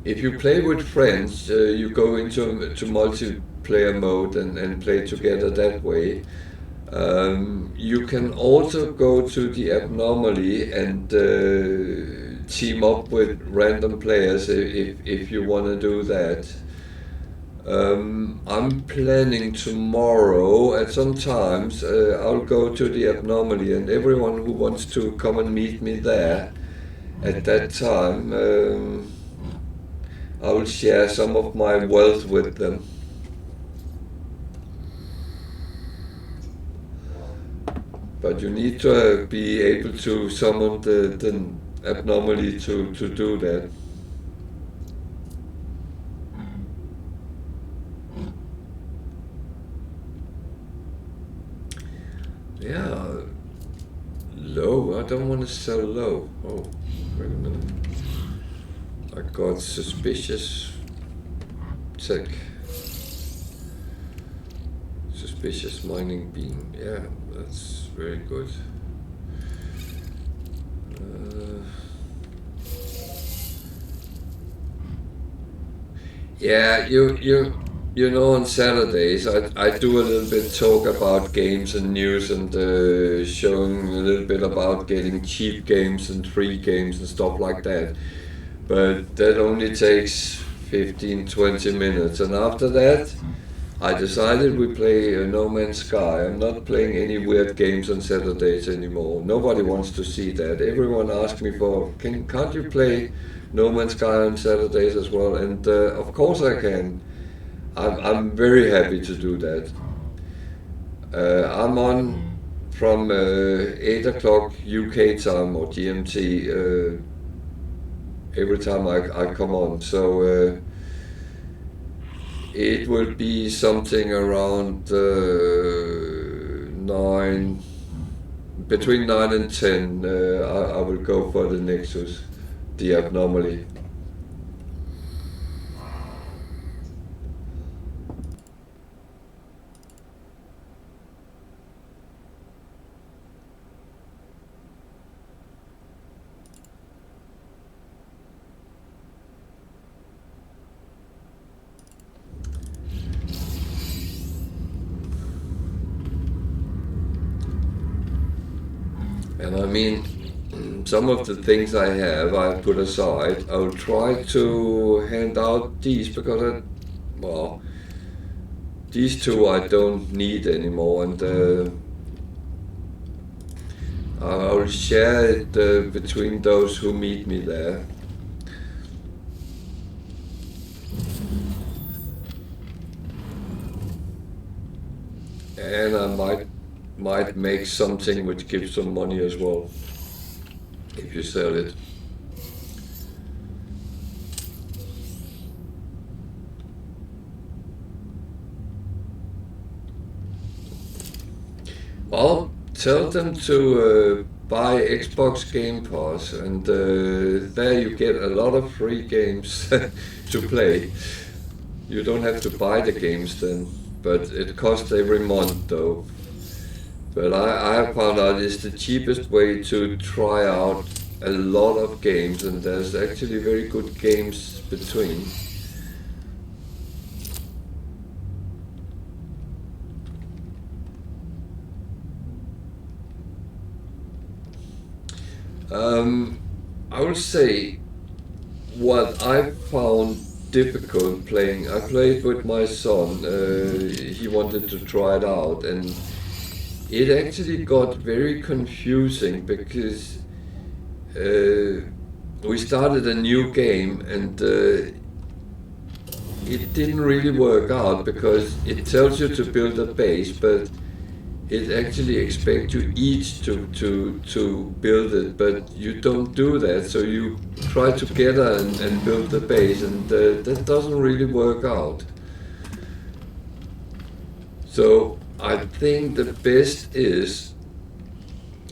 If you play with friends, you go into multiplayer mode and play together that way. You can also go to the abnormally and team up with random players if you want to do that. I'm planning tomorrow at some times I'll go to the abnormally, and everyone who wants to come and meet me there at that time, I will share some of my wealth with them. But you need to be able to summon the abnormally to do that. Yeah, low. I don't want to sell low. Oh, wait a minute. I got suspicious tech. Suspicious mining beam. Yeah, that's very good. Yeah, you know, on Saturdays I do a little bit talk about games and news, and showing a little bit about getting cheap games and free games and stuff like that. But that only takes 15-20 minutes, and after that I decided we play No Man's Sky. I'm not playing any weird games on Saturdays anymore. Nobody wants to see that. Everyone asks me for, can't you play No Man's Sky on Saturdays as well? And of course I can. I'm very happy to do that. I'm on from 8 o'clock UK time or GMT every time I come on. So it will be something around 9, between 9 and 10. I will go for the Nexus, the Abnormally. And I mean, some of the things I put aside. I'll try to hand out these because well, these two I don't need anymore, and I'll share it between those who meet me there. And I might make something which gives some money as well, if you sell it. Well, tell them to buy Xbox Game Pass, and there you get a lot of free games to play. You don't have to buy the games then, but it costs every month though. But I have found out it's the cheapest way to try out a lot of games, and there's actually very good games between. I would say what I found difficult playing, I played with my son, he wanted to try it out, and it actually got very confusing because we started a new game, and it didn't really work out because it tells you to build a base, but it actually expects you each to build it, but you don't do that. So you try together and build the base, and that doesn't really work out. So I think the best is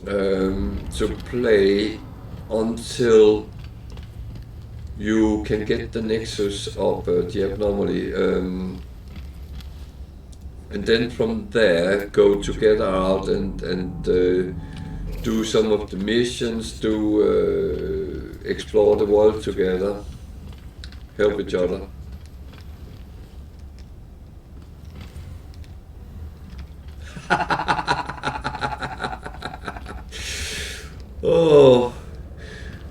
to play until you can get the Nexus up, the Abnormally. And then from there, go together out and do some of the missions, explore the world together, help each other. Oh,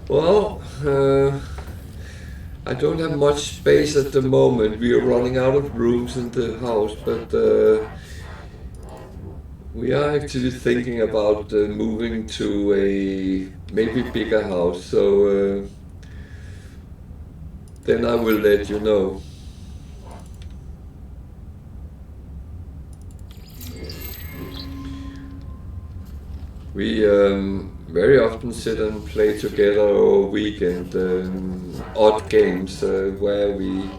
well, I don't have much space at the moment. We are running out of rooms in the house, but we are actually thinking about moving to a maybe bigger house. So then I will let you know. We very often sit and play together over weekend, odd games where we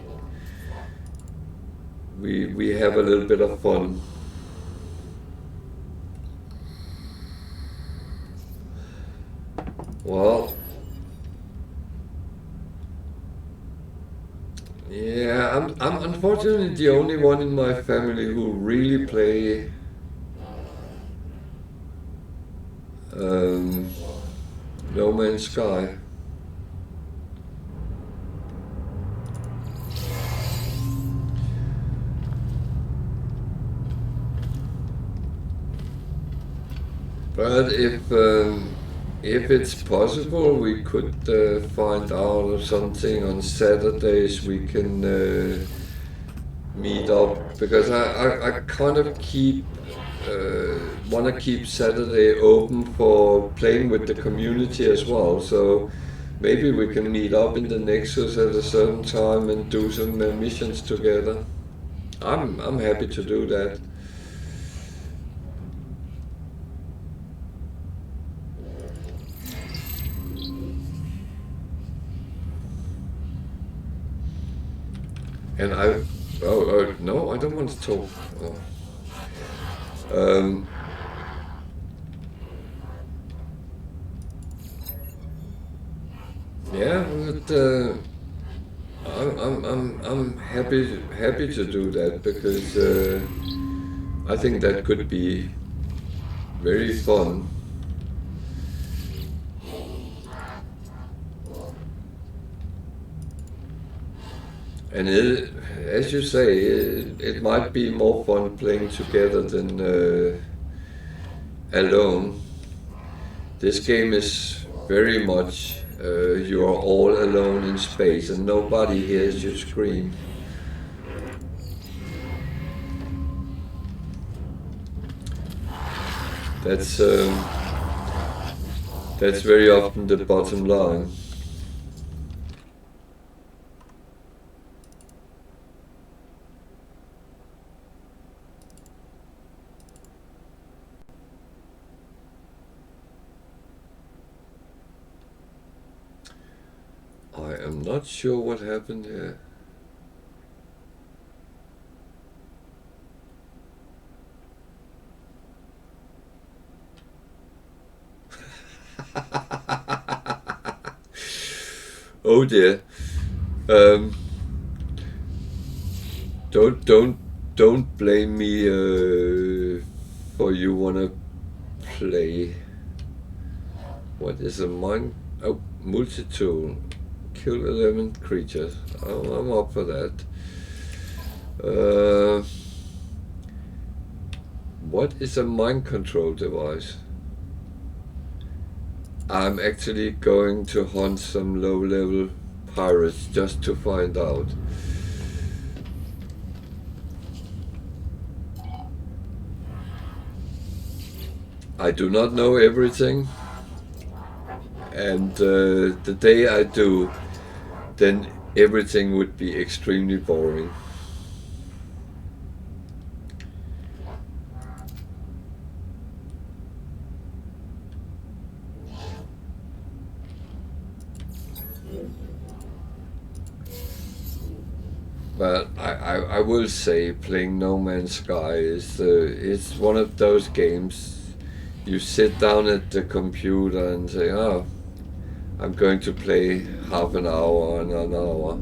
have a little bit of fun. Well, yeah, I'm unfortunately the only one in my family who really play No Man's Sky. But if it's possible, we could find out something on Saturdays. We meet up, because I kind of want to keep Saturday open for playing with the community as well. So maybe we can meet up in the Nexus at a certain time and do some missions together. I'm happy to do that. And no, I don't want to talk. Yeah, but I'm happy to do that, because I think that could be very fun. And as you say, it might be more fun playing together than alone. This game is very much you are all alone in space and nobody hears you scream. That's very often the bottom line. I am not sure what happened here. Oh dear. Don't blame me for you wanna play. What is a mine? Oh, multi-tool. Kill 11 creatures. I'm up for that. What is a mind control device? I'm actually going to hunt some low-level pirates just to find out. I do not know everything, and the day I do, then everything would be extremely boring. But I will say, playing No Man's Sky is it's one of those games you sit down at the computer and say, oh, I'm going to play half an hour and an hour.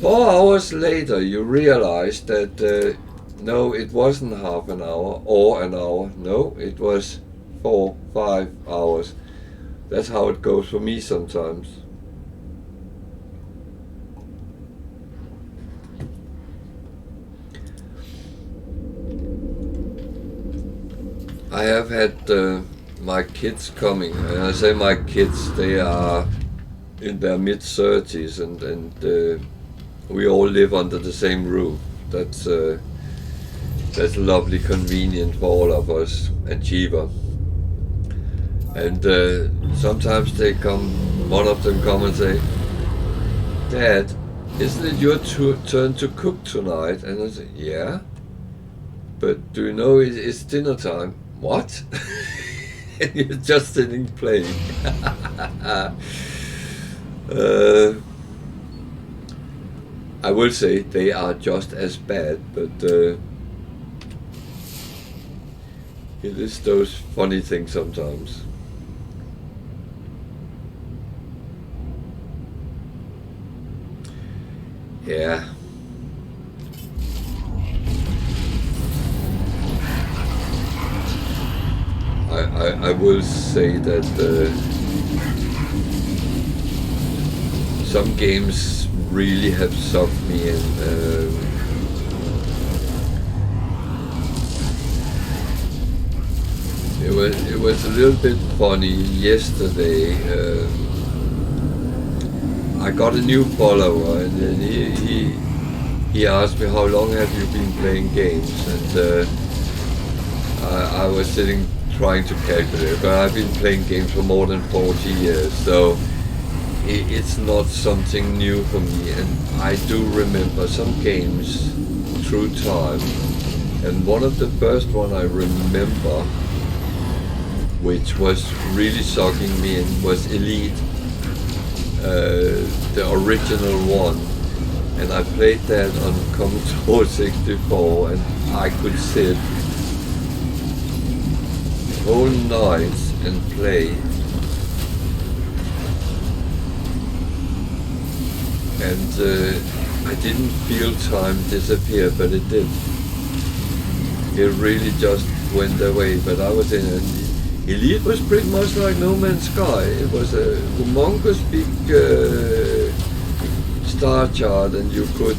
4 hours later you realize that no, it wasn't half an hour or an hour. No, it was 4, 5 hours. That's how it goes for me sometimes. I have had my kids coming, and I say my kids, they are in their mid-30s, and we all live under the same roof. That's lovely, convenient for all of us, and cheaper. And sometimes they come, one of them come and say, Dad, isn't it your turn to cook tonight? And I say, yeah, but do you know it's dinner time? What? And you're just sitting playing. I will say they are just as bad, but it is those funny things sometimes. Yeah. I will say that some games really have sucked me in. It was a little bit funny yesterday. I got a new follower, and then he asked me how long have you been playing games, and I was sitting trying to calculate, but I've been playing games for more than 40 years, so it's not something new for me, and I do remember some games through time, and one of the first one I remember, which was really shocking me, and was Elite, the original one, and I played that on Commodore 64, and I could sit whole nights and play, and I didn't feel time disappear, but it did. It really just went away, but I was in it. Elite was pretty much like No Man's Sky. It was a humongous big star chart, and you could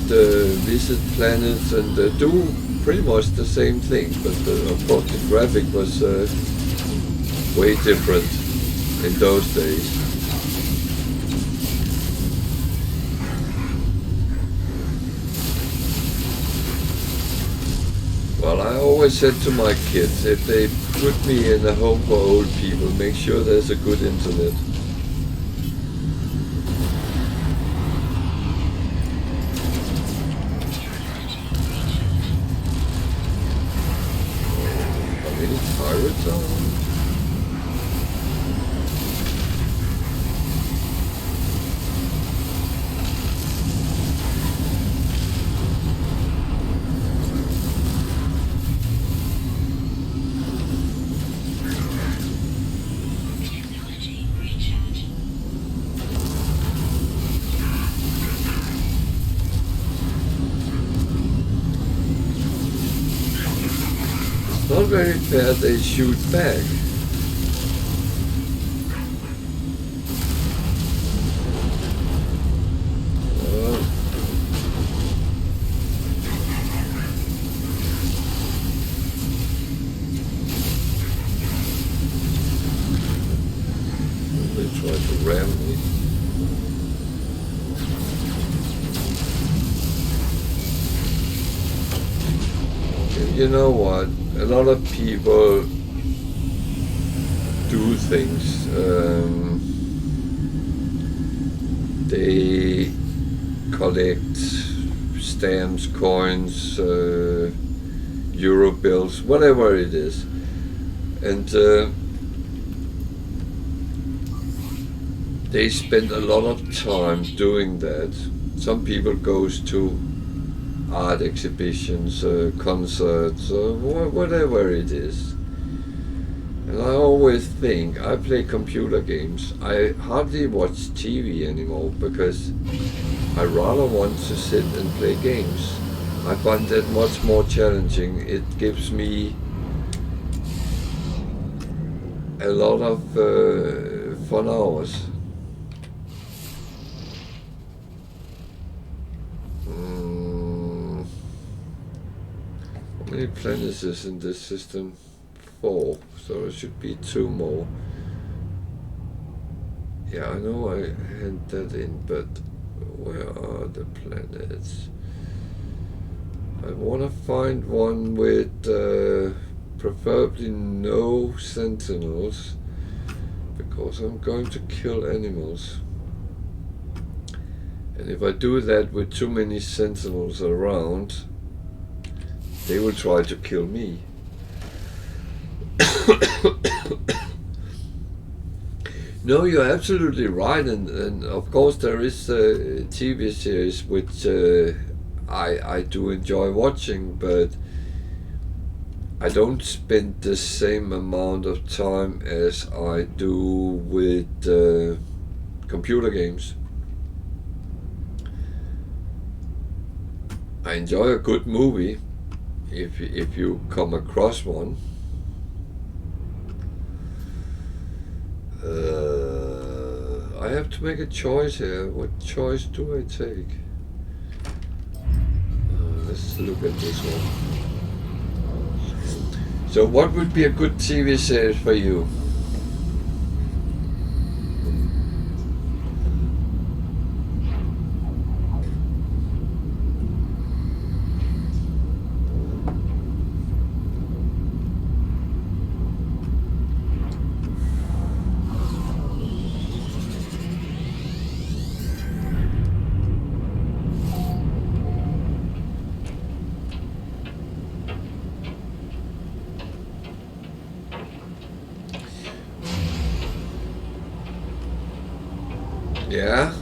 visit planets and do pretty much the same thing, but of course the graphic was way different in those days. Well, I always said to my kids, if they put me in a home for old people, make sure there's a good internet. How many pirates are there? Not very fair, they shoot back. They try to ram me. You know what? A lot of people do things. They collect stamps, coins, euro bills, whatever it is, and they spend a lot of time doing that. Some people goes to art exhibitions, concerts, whatever it is. And I always think, I play computer games. I hardly watch TV anymore because I rather want to sit and play games. I find that much more challenging. It gives me a lot of fun hours. How many planets is in this system? 4, so there should be 2 more. Yeah, I know I had that in, but where are the planets? I want to find one with preferably no sentinels, because I'm going to kill animals. And if I do that with too many sentinels around, they will try to kill me. No, you're absolutely right, and of course there is a TV series which I do enjoy watching, but I don't spend the same amount of time as I do with computer games. I enjoy a good movie, if you come across one. I have to make a choice here. What choice do I take? Let's look at this one. So what would be a good TV series for you? Yeah,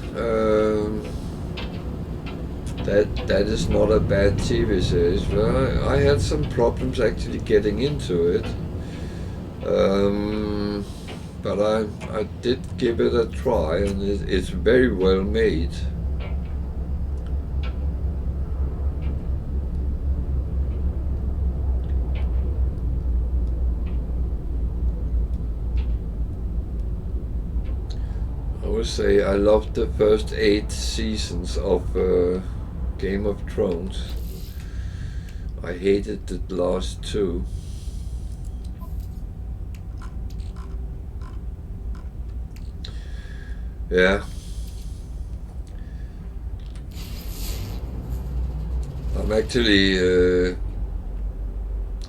that is not a bad TV series. Well, I had some problems actually getting into it, but I did give it a try, and it's very well made. I would say I loved the first 8 seasons of Game of Thrones. I hated the last 2. Yeah. I'm actually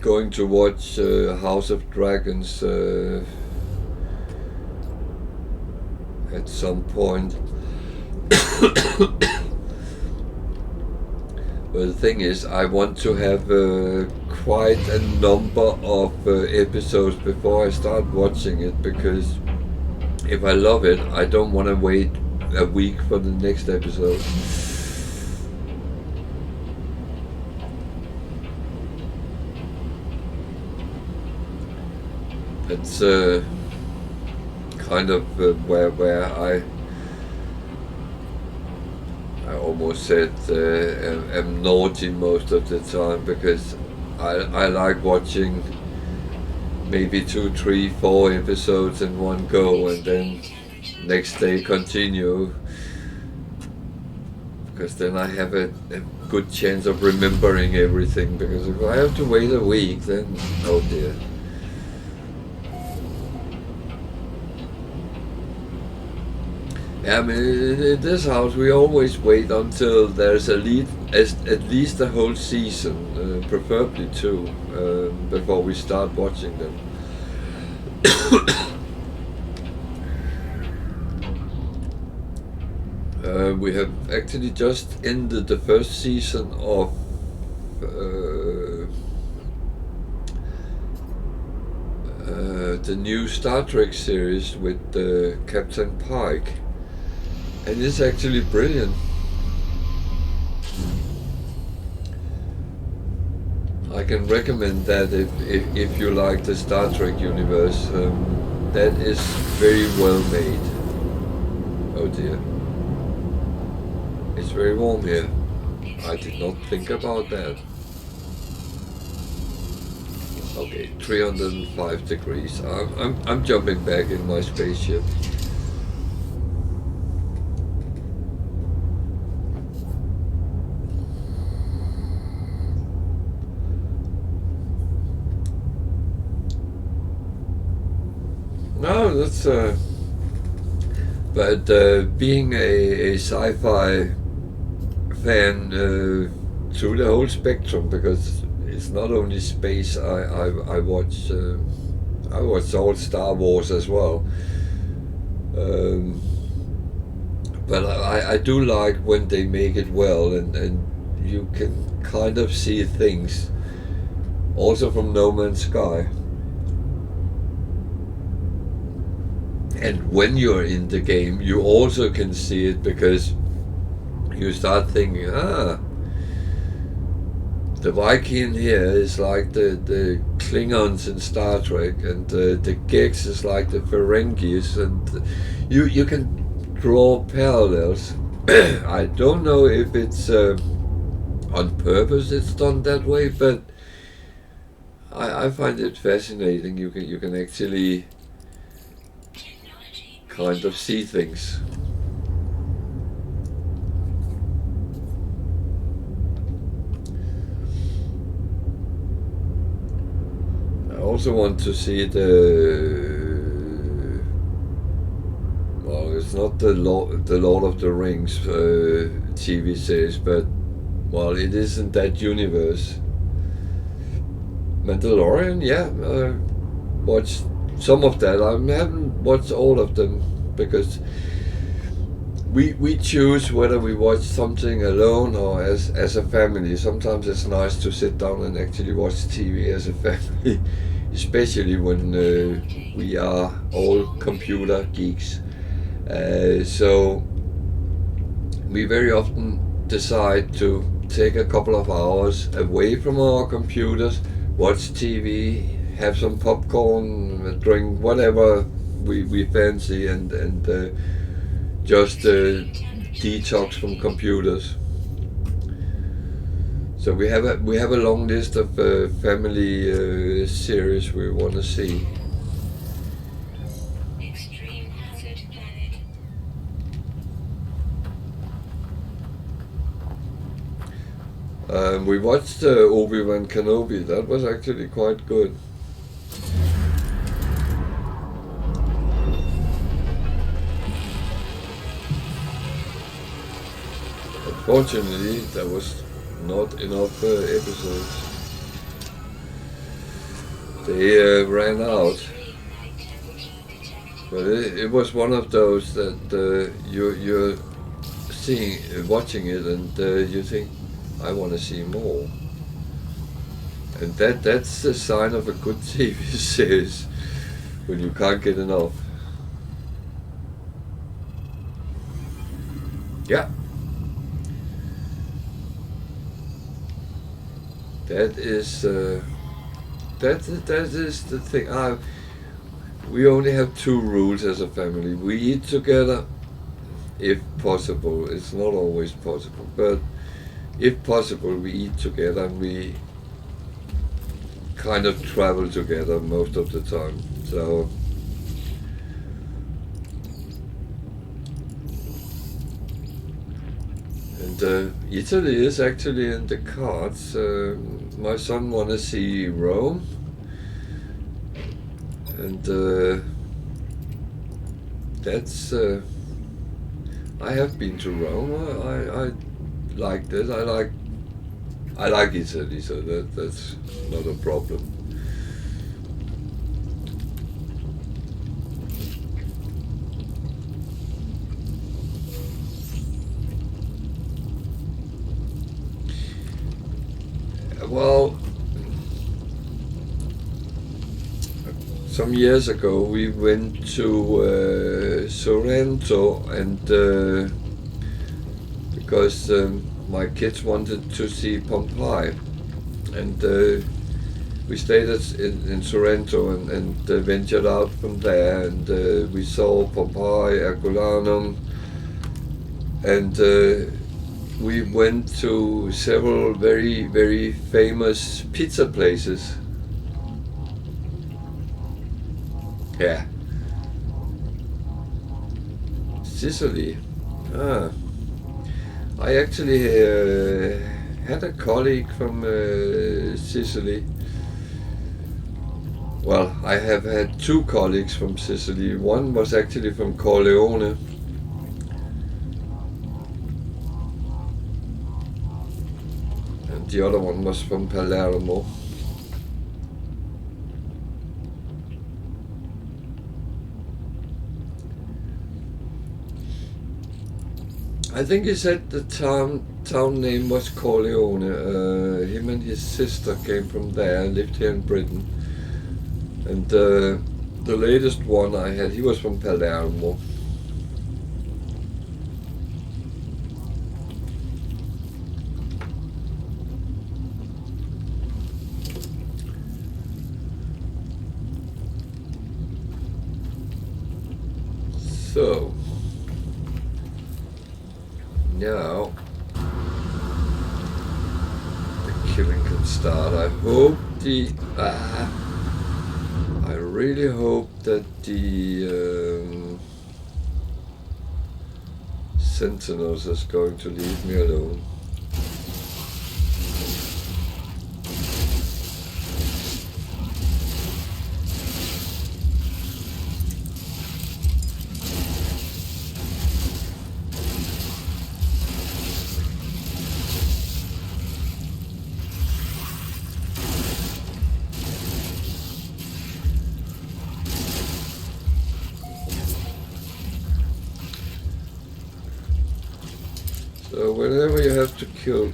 going to watch House of Dragons at some point. But the thing is, I want to have quite a number of episodes before I start watching it, because if I love it, I don't want to wait a week for the next episode. It's kind of where I almost said am naughty most of the time, because I like watching maybe 2, 3, 4 episodes in one go, and then next day continue, because then I have a good chance of remembering everything. Because if I have to wait a week, then oh dear. I mean, in this house we always wait until there's at least a whole season, preferably 2, before we start watching them. We have actually just ended the first season of the new Star Trek series with Captain Pike. And it's actually brilliant. I can recommend that if you like the Star Trek universe. That is very well made. Oh dear. It's very warm here. I did not think about that. Okay, 305 degrees. I'm jumping back in my spaceship. No, that's but being a sci-fi fan through the whole spectrum, because it's not only space. I watch all Star Wars as well. But I do like when they make it well, and you can kind of see things also from No Man's Sky. And when you're in the game, you also can see it, because you start thinking, the Viking here is like the Klingons in Star Trek, and the Gex is like the Ferengis, and you can draw parallels. I don't know if it's on purpose it's done that way, but I find it fascinating. You can actually kind of see things. I also want to see well, it's not the Lord of the Rings TV series, but well, it isn't that universe. Mandalorian, yeah, watched some of that. I haven't watched all of them, because we choose whether we watch something alone or as a family. Sometimes it's nice to sit down and actually watch TV as a family, especially when we are all computer geeks. So we very often decide to take a couple of hours away from our computers, watch TV, have some popcorn, drink whatever we fancy, and just detox from computers. So we have a long list of family series we want to see. Extreme Hazard Planet. We watched Obi-Wan Kenobi. That was actually quite good. Unfortunately, there was not enough episodes. They ran out. But it was one of those that you're watching it, and you think, I want to see more. And that's a sign of a good TV series, when you can't get enough. Yeah. That is the thing. We only have two rules as a family. We eat together, if possible. It's not always possible, but if possible, we eat together, and we kind of travel together most of the time. So and Italy is actually in the cards. My son want to see Rome, and that's. I have been to Rome. I like this. I like Italy, so that's not a problem. Well, some years ago we went to Sorrento, and because my kids wanted to see Pompeii, and we stayed in Sorrento and ventured out from there, and we saw Pompeii, Herculaneum, and we went to several very, very famous pizza places. Yeah. Sicily. I actually had a colleague from Sicily. Well, I have had two colleagues from Sicily. One was actually from Corleone. And the other one was from Palermo. I think he said the town name was Corleone. Him and his sister came from there, lived here in Britain. And the latest one I had, he was from Palermo. So now the killing can start. I hope I really hope that the Sentinels is going to leave me alone. So whenever you have to kill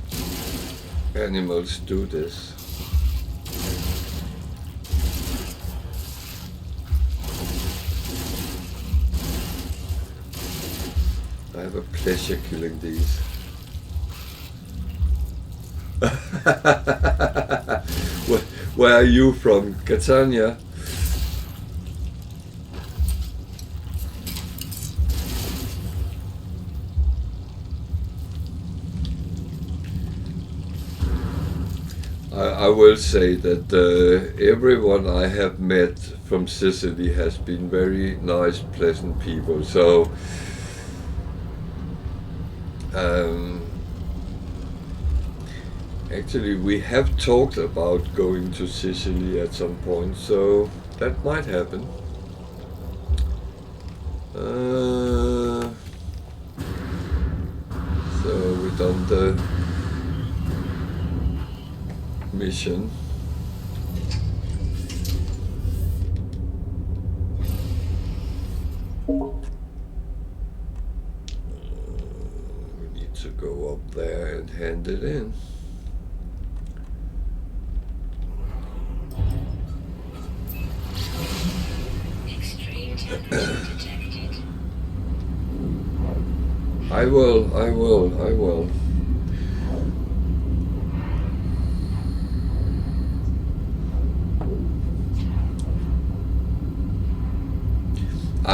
animals, do this. I have a pleasure killing these. Where are you from? Catania? I will say that everyone I have met from Sicily has been very nice, pleasant people. So actually we have talked about going to Sicily at some point, so that might happen. So we done the mission. We need to go up there and hand it in. Extreme temperature detected. I will. I will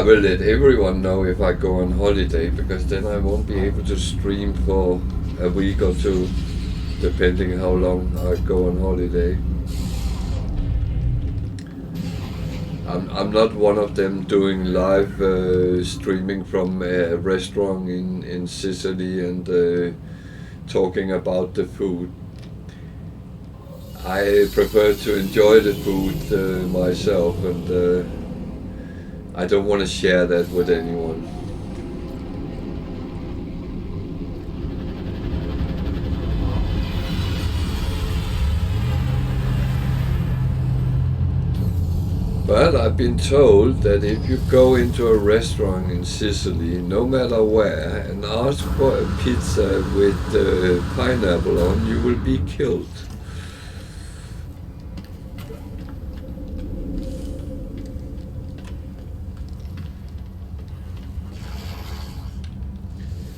let everyone know if I go on holiday, because then I won't be able to stream for a week or two, depending how long I go on holiday. I'm not one of them doing live streaming from a restaurant in Sicily and talking about the food. I prefer to enjoy the food myself, and I don't want to share that with anyone. But I've been told that if you go into a restaurant in Sicily, no matter where, and ask for a pizza with pineapple on, you will be killed.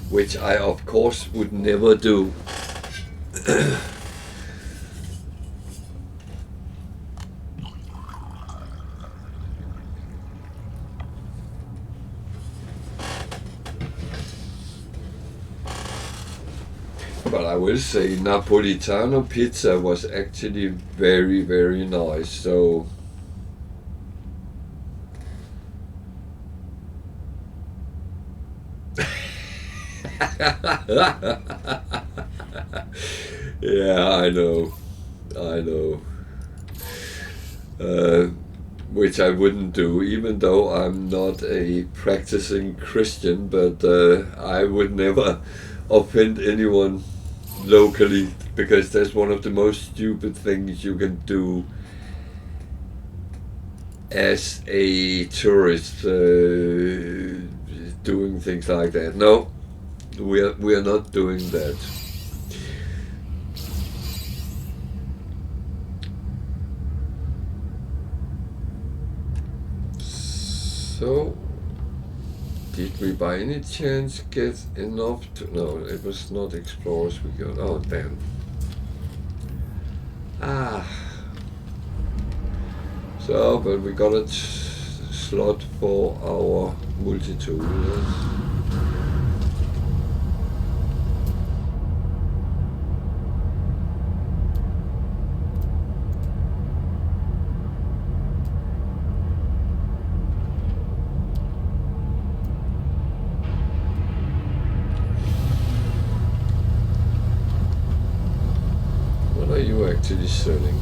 Which I, of course, would never do. But I will say Napolitano pizza was actually very, very nice. So yeah, I know. Which I wouldn't do, even though I'm not a practicing Christian, but I would never offend anyone locally, because that's one of the most stupid things you can do as a tourist, doing things like that. No, we are not doing that. So, did we by any chance get enough to... No, it was not explorers we got. Oh, damn. So, but we got a slot for our multi-tool. What are you actually selling?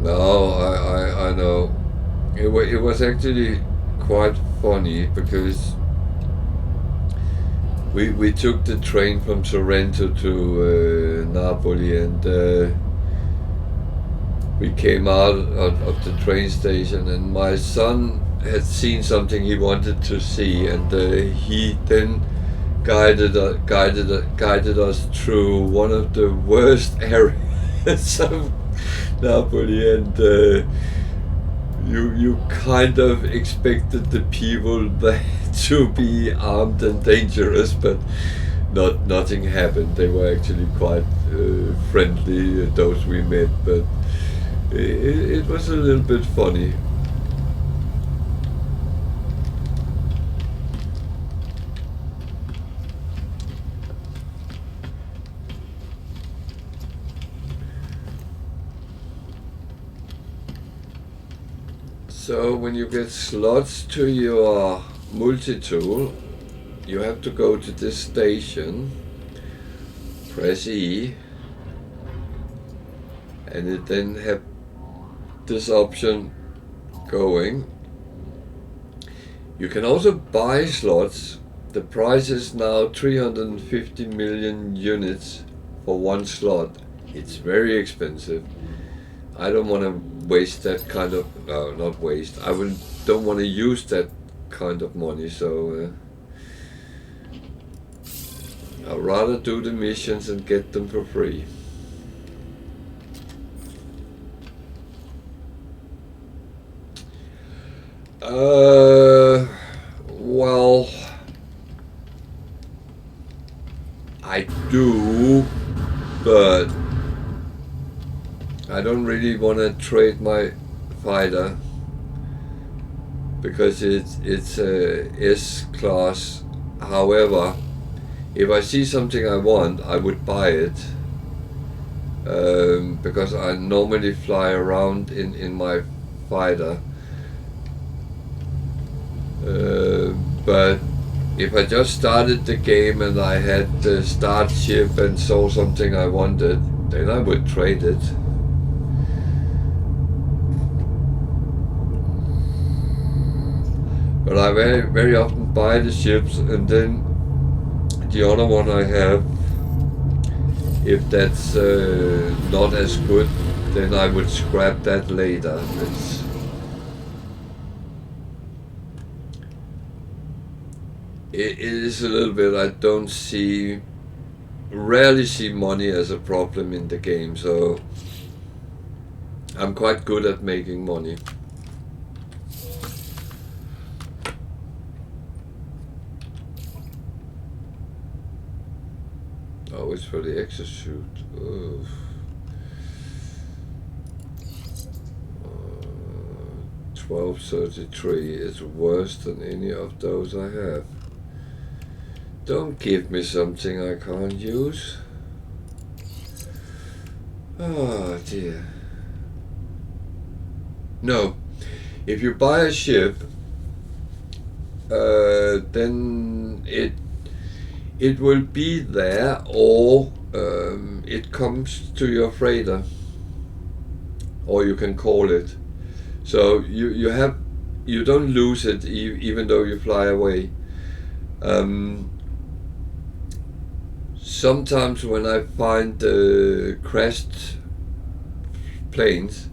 No, I know. It was actually quite funny, because we took the train from Sorrento to Napoli, and we came out of the train station, and my son had seen something he wanted to see, and he then guided us through one of the worst areas of Napoli, and you kind of expected the people there to be armed and dangerous, but nothing happened. They were actually quite friendly, those we met, but it was a little bit funny. So when you get slots to your multi-tool, you have to go to this station, press E, and it then have this option going. You can also buy slots. The price is now 350 million units for one slot. It's very expensive. I don't want to waste that kind of, no, not waste. Don't want to use that kind of money, so I'd rather do the missions and get them for free. Well, I do, but I don't really want to trade my fighter because it's a S class. However, if I see something I want, I would buy it because I normally fly around in my fighter. But if I just started the game and I had the start ship and saw something I wanted, then I would trade it. But I very often buy the ships, and then the other one I have, if that's not as good, then I would scrap that later. It is a little bit, I don't rarely see money as a problem in the game, so I'm quite good at making money. Oh, it's for the exosuit. Oh. 1233 is worse than any of those I have. Don't give me something I can't use. Oh dear. No, if you buy a ship, then it will be there, or it comes to your freighter, or you can call it. So you don't lose it even though you fly away. Sometimes when I find crashed planes,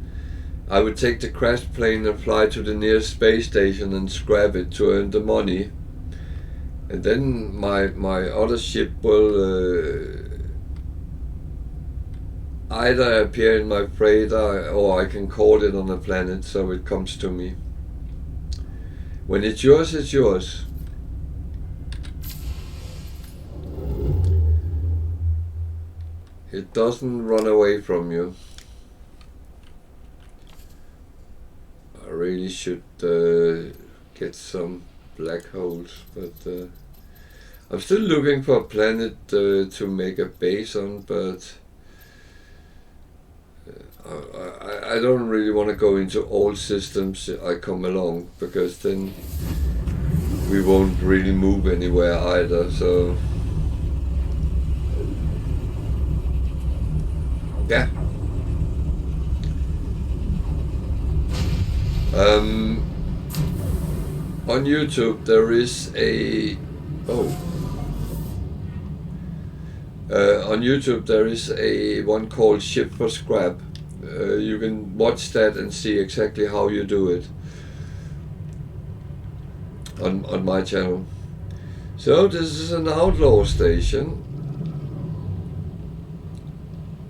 I would take the crashed plane and fly to the nearest space station and scrap it to earn the money. And then my other ship will either appear in my freighter, or I can call it on a planet so it comes to me. When it's yours, it's yours. It doesn't run away from you. I really should get some black holes, but I'm still looking for a planet to make a base on, but I don't really want to go into all systems I come along, because then we won't really move anywhere either, so yeah. On YouTube there is on YouTube there is one called Ship for Scrap. You can watch that and see exactly how you do it on my channel. So this is an outlaw station.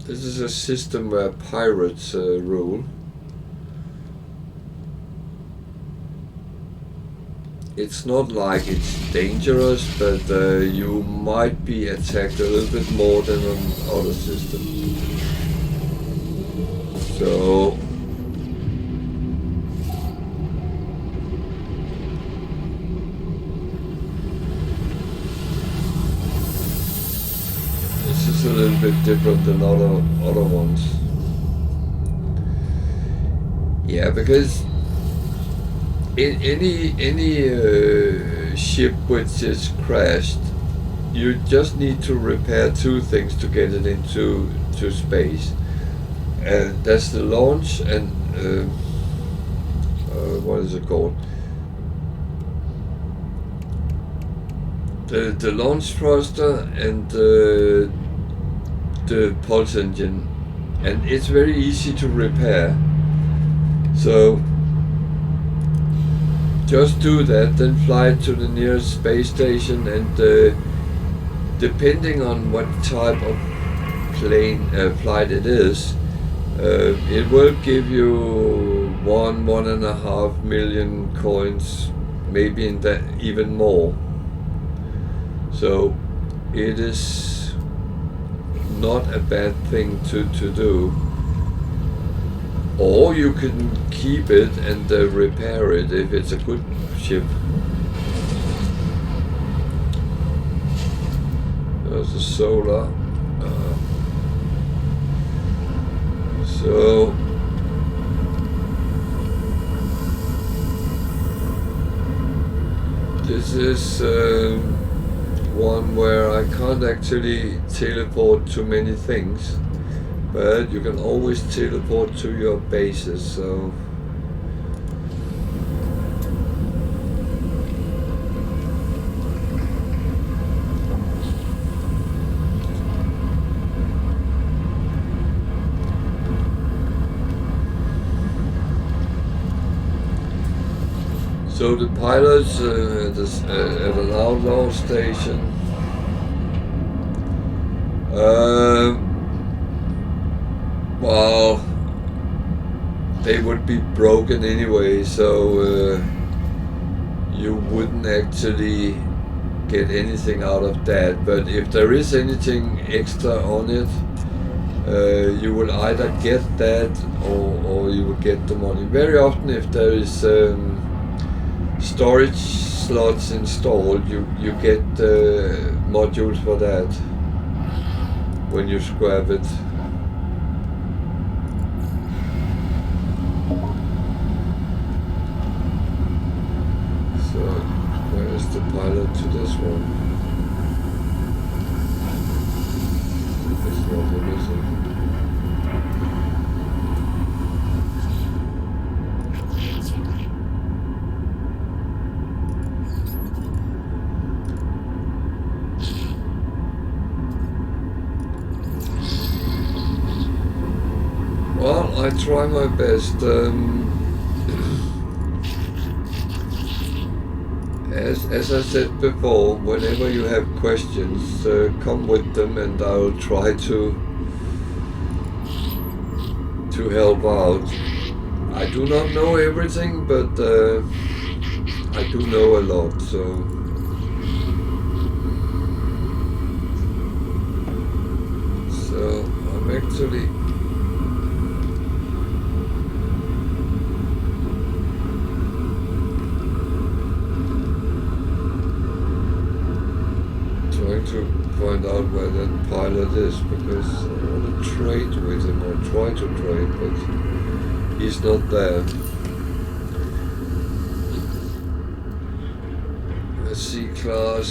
This is a system where pirates rule. it's not like it's dangerous, but you might be attacked a little bit more than on other systems. So this is a little bit different than other ones. Yeah, because in any ship which is crashed, you just need to repair two things to get it into space, and that's the launch and what is it called? The launch thruster and the pulse engine, and it's very easy to repair. So just do that, then fly to the nearest space station, and depending on what type of plane flight it is, it will give you 1.5 million coins, maybe in that even more. So it is not a bad thing to do. Or you can keep it and repair it if it's a good ship. There's a solar. So this is one where I can't actually teleport to many things, but you can always teleport to your bases, so the pilots at an outlaw station, well, they would be broken anyway, so you wouldn't actually get anything out of that. But if there is anything extra on it, you will either get that or you will get the money. Very often, if there is storage slots installed, you get modules for that when you scrap it. So where is the pilot to this one? It's not missing. Well, I try my best. As I said before, whenever you have questions, come with them, and I'll try to help out. I do not know everything, but I do know a lot. So I'm actually. To find out where that pilot is, because I want to trade with him, or try to trade, but he's not there. A C-class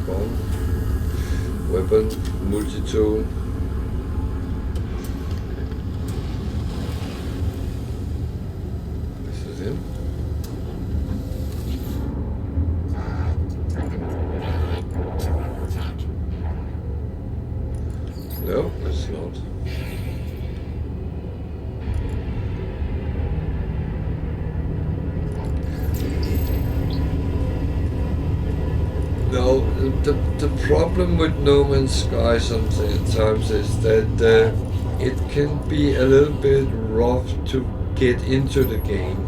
bomb, weapon, multi-tool. This is him. No, it's not. No, the problem with No Man's Sky sometimes is that it can be a little bit rough to get into the game.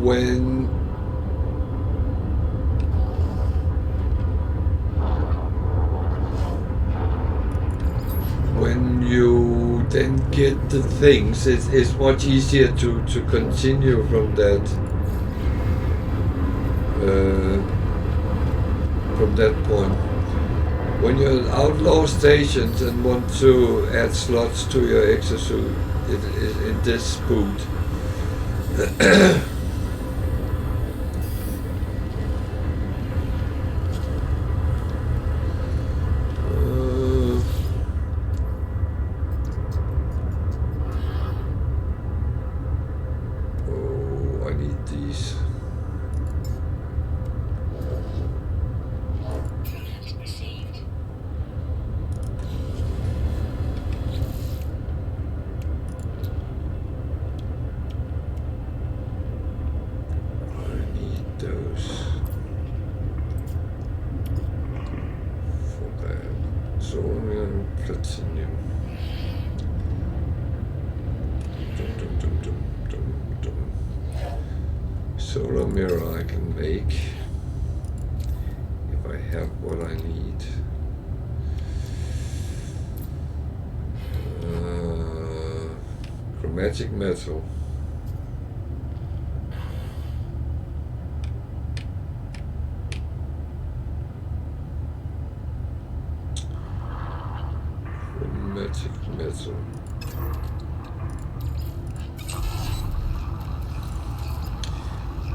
when you then get the things, it's much easier to continue from that point. When you're at outlaw stations and want to add slots to your exosuit in this boot, I need these. Command received. I need those for that. So I'm gonna platinum. Dum, dum, dum, dum, dum, dum. Solar mirror I can make if I have what I need. Chromatic metal. Chromatic metal.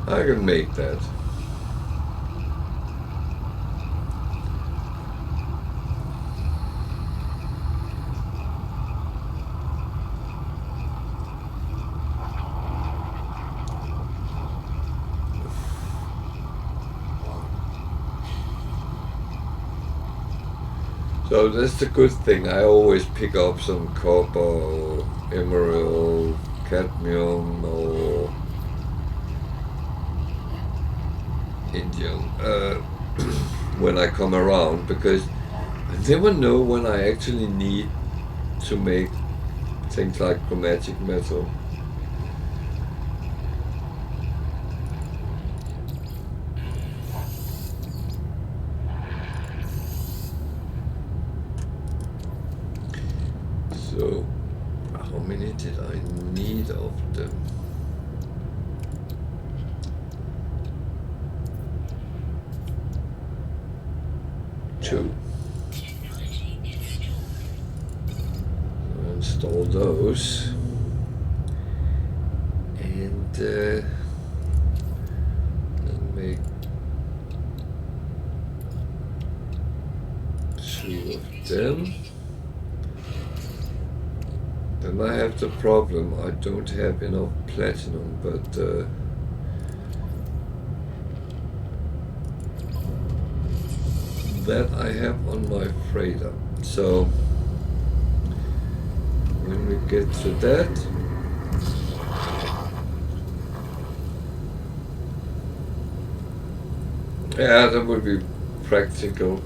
I can make that. So that's the good thing. I always pick up some copper or emerald, cadmium or indium when I come around, because I never know when I actually need to make things like chromatic metal. So how many did I need of them? Two. Technology installed. Install those, and then make two of them. Then I have the problem, I don't have enough platinum, but that I have on my freighter. So when we get to that, yeah, that would be practical.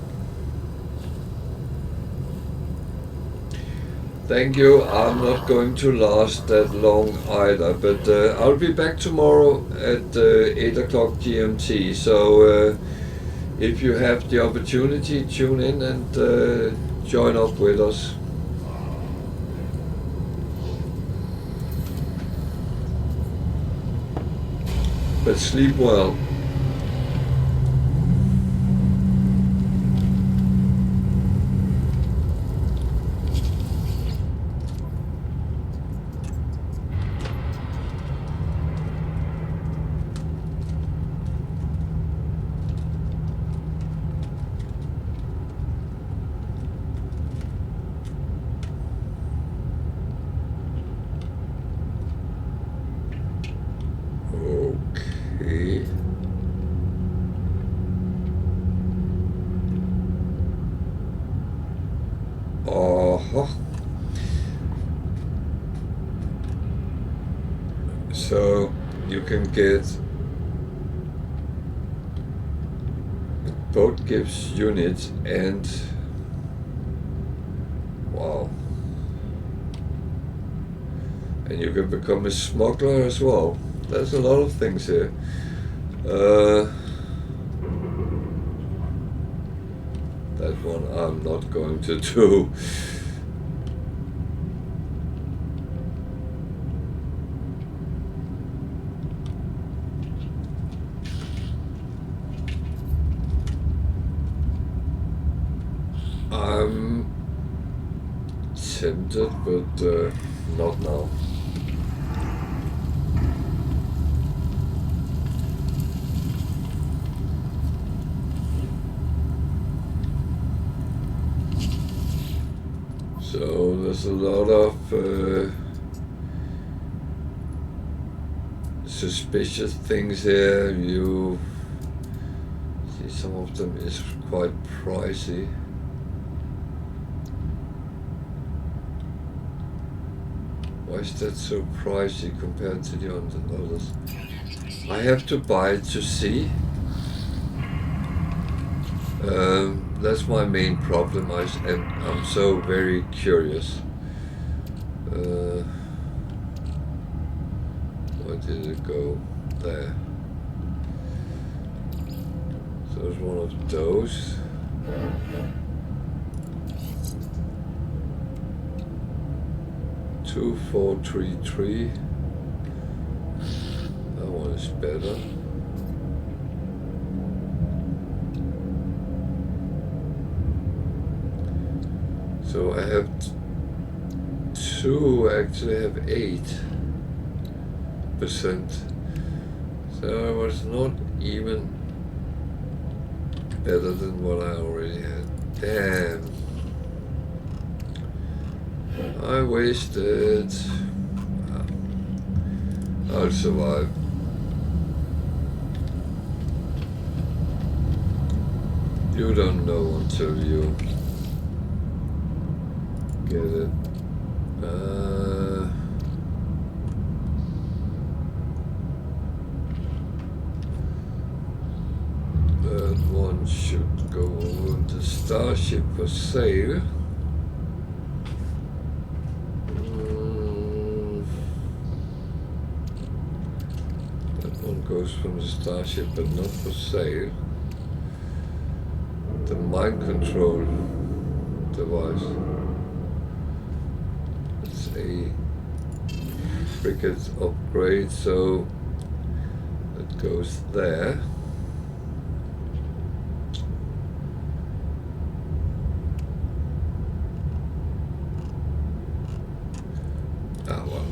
Thank you. I'm not going to last that long either, but I'll be back tomorrow at 8 o'clock GMT. So if you have the opportunity, tune in and join up with us. But sleep well. Okay. So you can get, it both gives units and wow, and you can become a smuggler as well. there's a lot of things here. That one I'm not going to do. I'm tempted, but not now. So there's a lot of suspicious things here. You see some of them is quite pricey. Why is that so pricey compared to the others? I have to buy it to see. That's my main problem. I'm so very curious. Where did it go? There. So it's one of those. 2433. That one is better. So I have two, actually I have 8%. So I was not even better than what I already had. Damn. I wasted. I'll survive. You don't know until you get it. That one should go over the Starship for sale. That one goes from the Starship, but not for sale. The mind control device. It's a frigate upgrade, so it goes there. Ah well.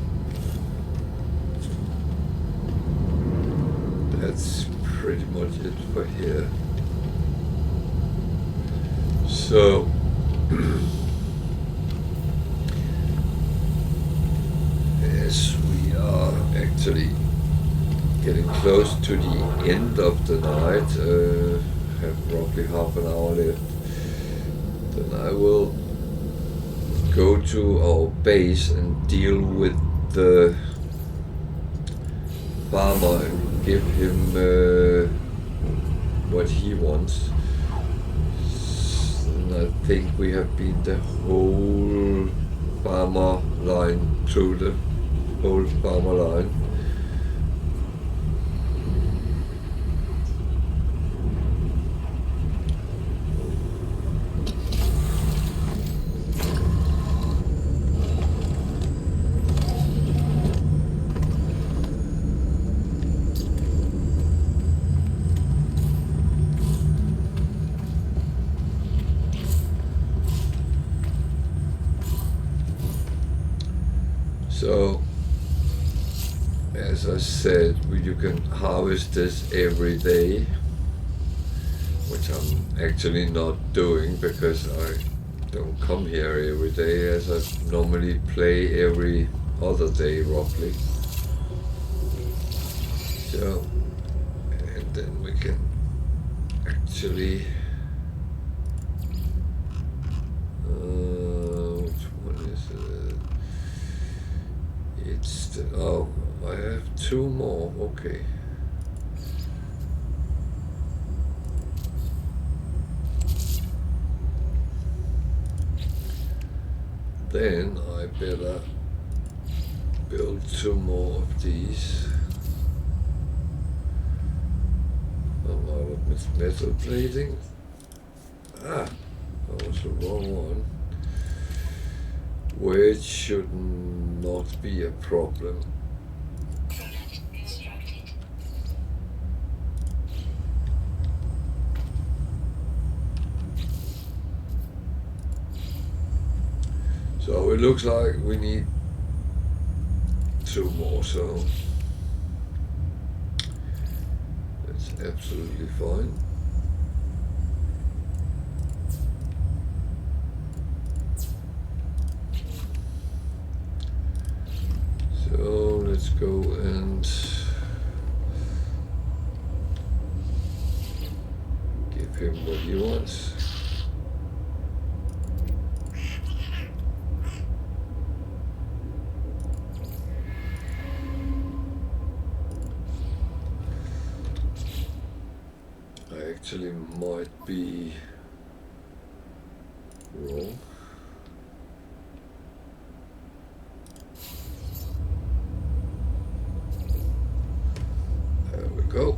That's pretty much it for here. So as we are actually getting close to the end of the night, have roughly half an hour left, then I will go to our base and deal with the farmer and give him what he wants. And I think we have been the whole farmer line, through the whole farmer line. So, as I said, you can harvest this every day, which I'm actually not doing because I don't come here every day, as I normally play every other day roughly. So, and then we can actually which one is it? It's the, oh, I have two more, okay. Then I better build two more of these. covered with metal plating. Ah, that was the wrong one. Which should not be a problem. Product constructed. So it looks like we need 2 more, so that's absolutely fine. So let's go and give him what he wants. I actually might be wrong. There we go.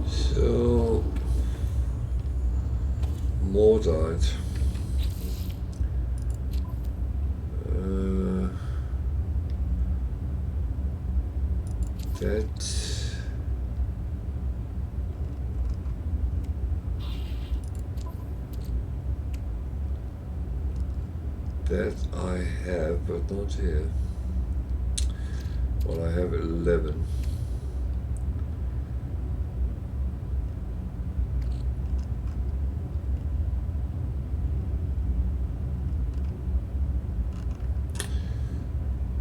So more died. That I have, but not here. Well, I have 11.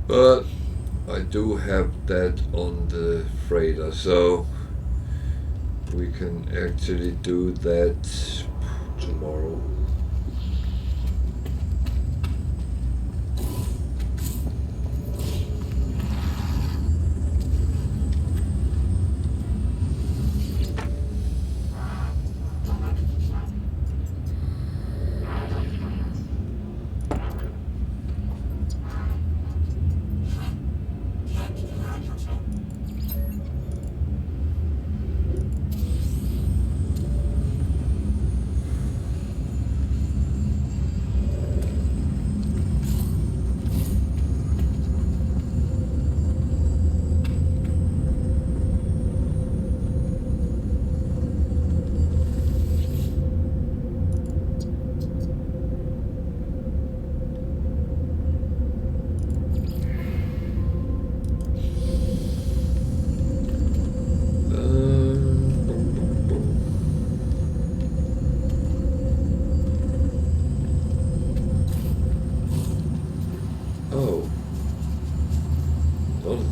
But I do have that on the freighter, so we can actually do that tomorrow.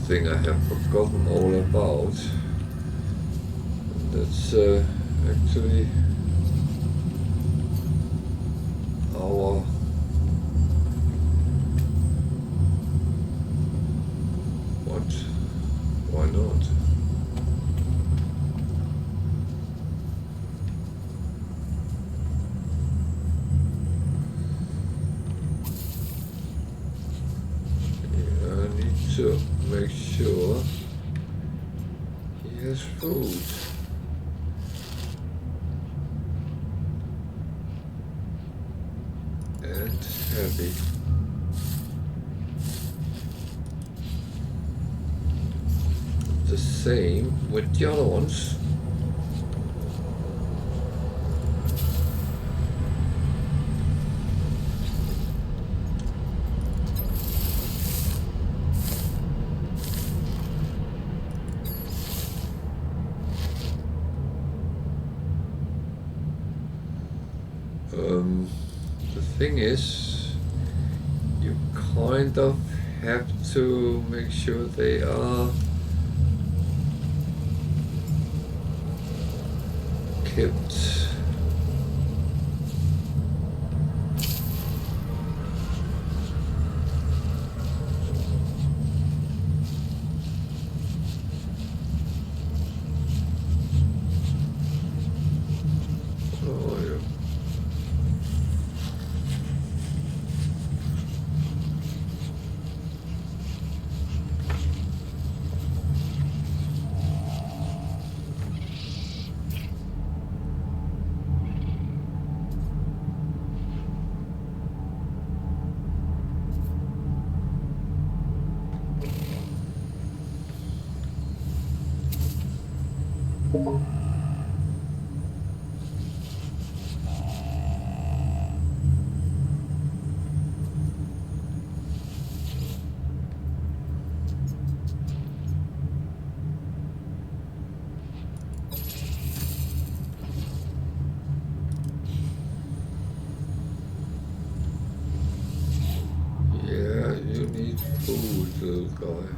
Thing I have forgotten all about. And that's actually our what? Why not? Yeah, I need to make sure he has food. And heavy. The same with the other ones. thing is, you kind of have to make sure they are kept. Oh, yeah. Yeah, you need food, little guy.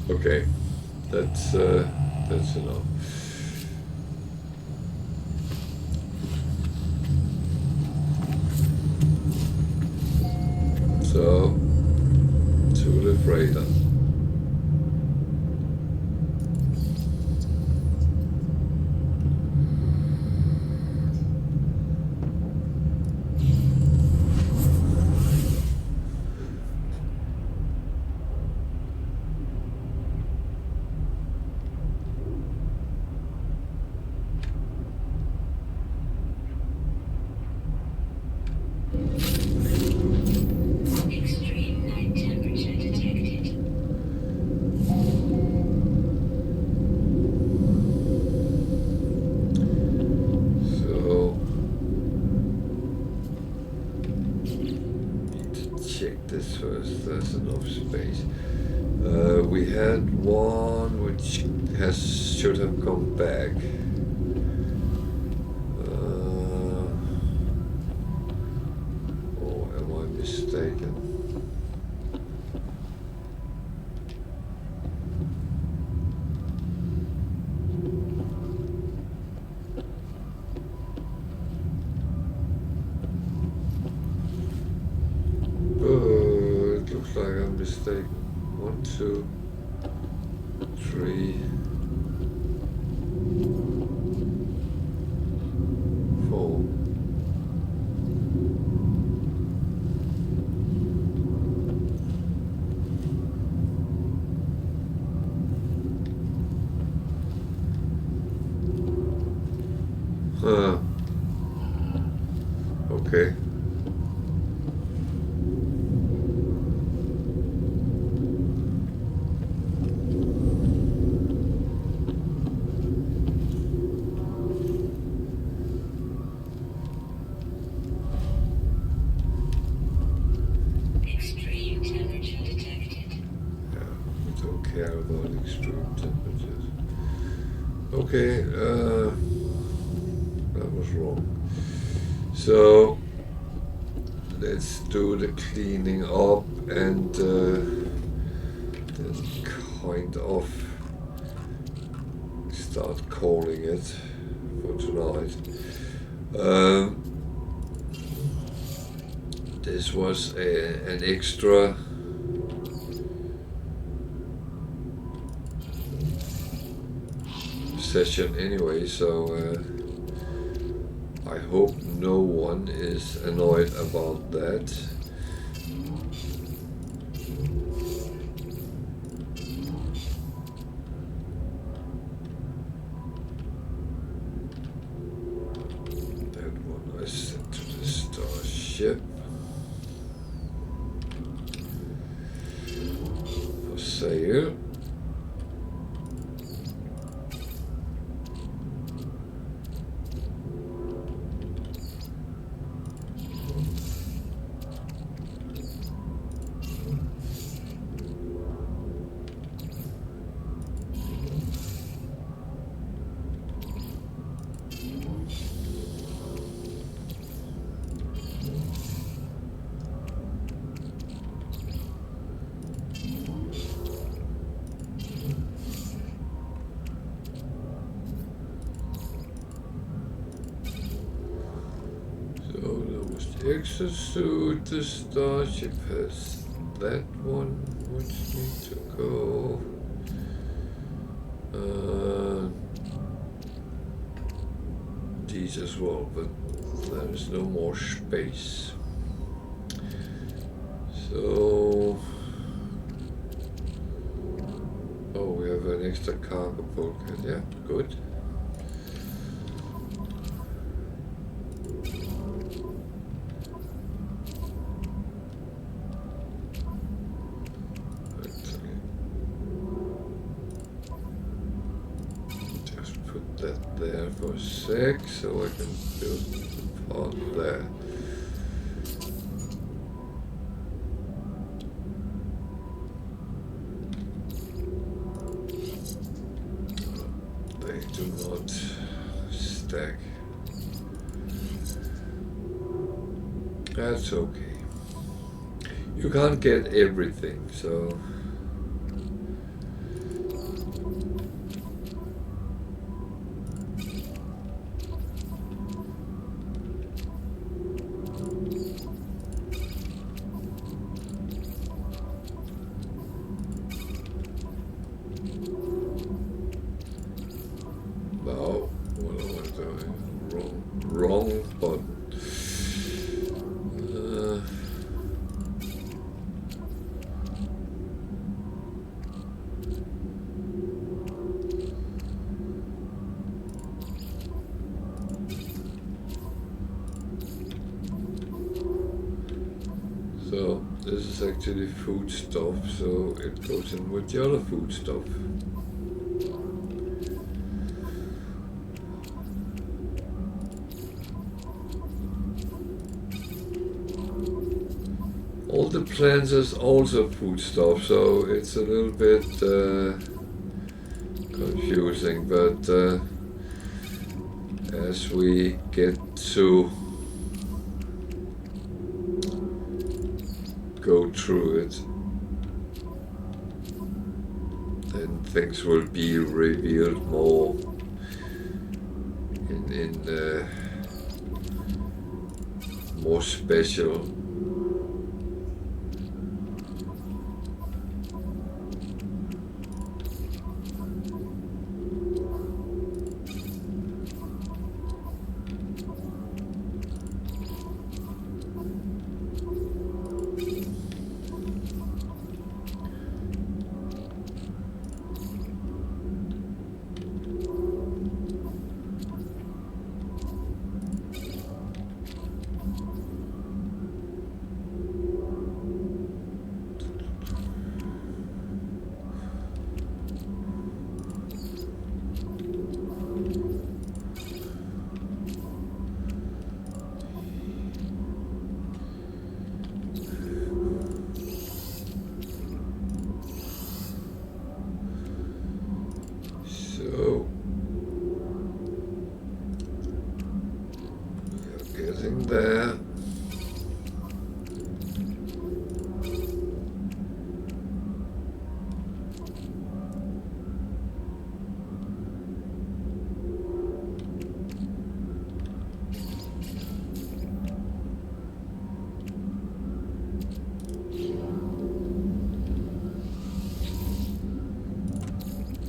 Okay, that's enough. So, to the freighter. Extreme night temperature detected. So, need to check this first. There's enough space. We had one which should have come back. Or am I mistaken? It looks like I'm mistaken. 1, 2, 3, 4. Huh. Okay. Extreme temperature detected. Yeah, we don't care about extreme temperatures. Okay, that was wrong. So let's do the cleaning up and then kind of start calling it for tonight. This was an extra session anyway, so I hope no one is annoyed about that. That one I sent to the starship for sale. Most exosuit, the starship has that one, which needs to go. These as well, but there is no more space. So, oh, we have an extra cargo bulkhead. Yeah, good. Just put that there for a sec, so I can build the part there. They do not stack. That's okay. You can't get everything, so. No, what am I doing? Wrong button. So this is actually food stuff, so it goes in with the other food stuff. All the plants is also food stuff, so it's a little bit confusing, but as we get to go through it, then things will be revealed more in more special. So we are getting there.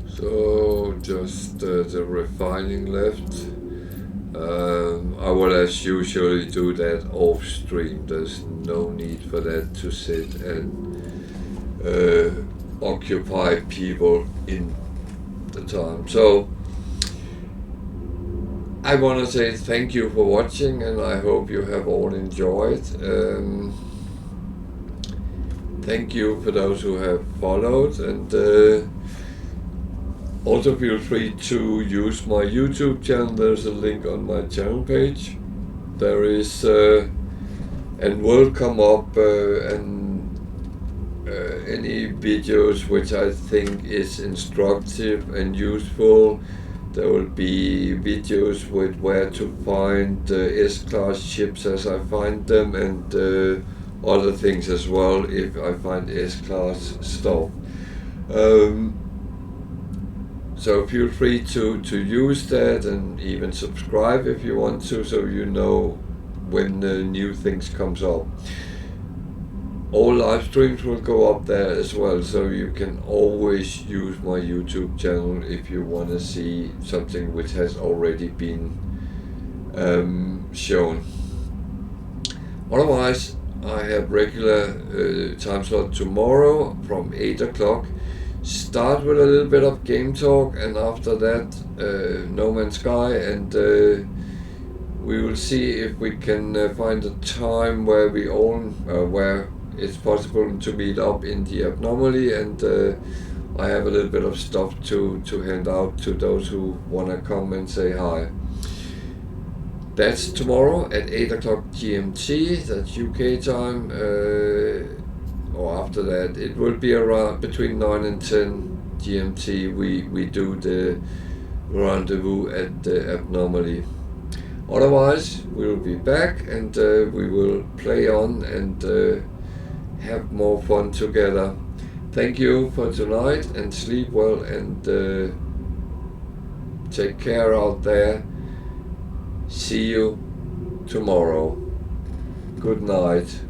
So just the refining left. I will as usually do that off stream. There's no need for that to sit and occupy people in the time. So I want to say thank you for watching, and I hope you have all enjoyed. Thank you for those who have followed, and also feel free to use my YouTube channel. There's a link on my channel page. There is and will come up any videos which I think is instructive and useful. There will be videos with where to find S-class ships as I find them, and other things as well if I find S-class stuff. So feel free to use that, and even subscribe if you want to, so you know when new things comes up. All live streams will go up there as well, so you can always use my YouTube channel if you want to see something which has already been shown. Otherwise, I have regular time slot tomorrow from 8 o'clock. Start with a little bit of game talk, and after that No Man's Sky, and we will see if we can find a time where we all where it's possible to meet up in the Abnormally, and I have a little bit of stuff to hand out to those who want to come and say hi. That's tomorrow at 8 o'clock GMT, that's UK time, or after that. It will be around between 9 and 10 GMT. We do the rendezvous at the Abnormally. Otherwise, we will be back, and we will play on and have more fun together. Thank you for tonight, and sleep well, and take care out there. See you tomorrow. Good night.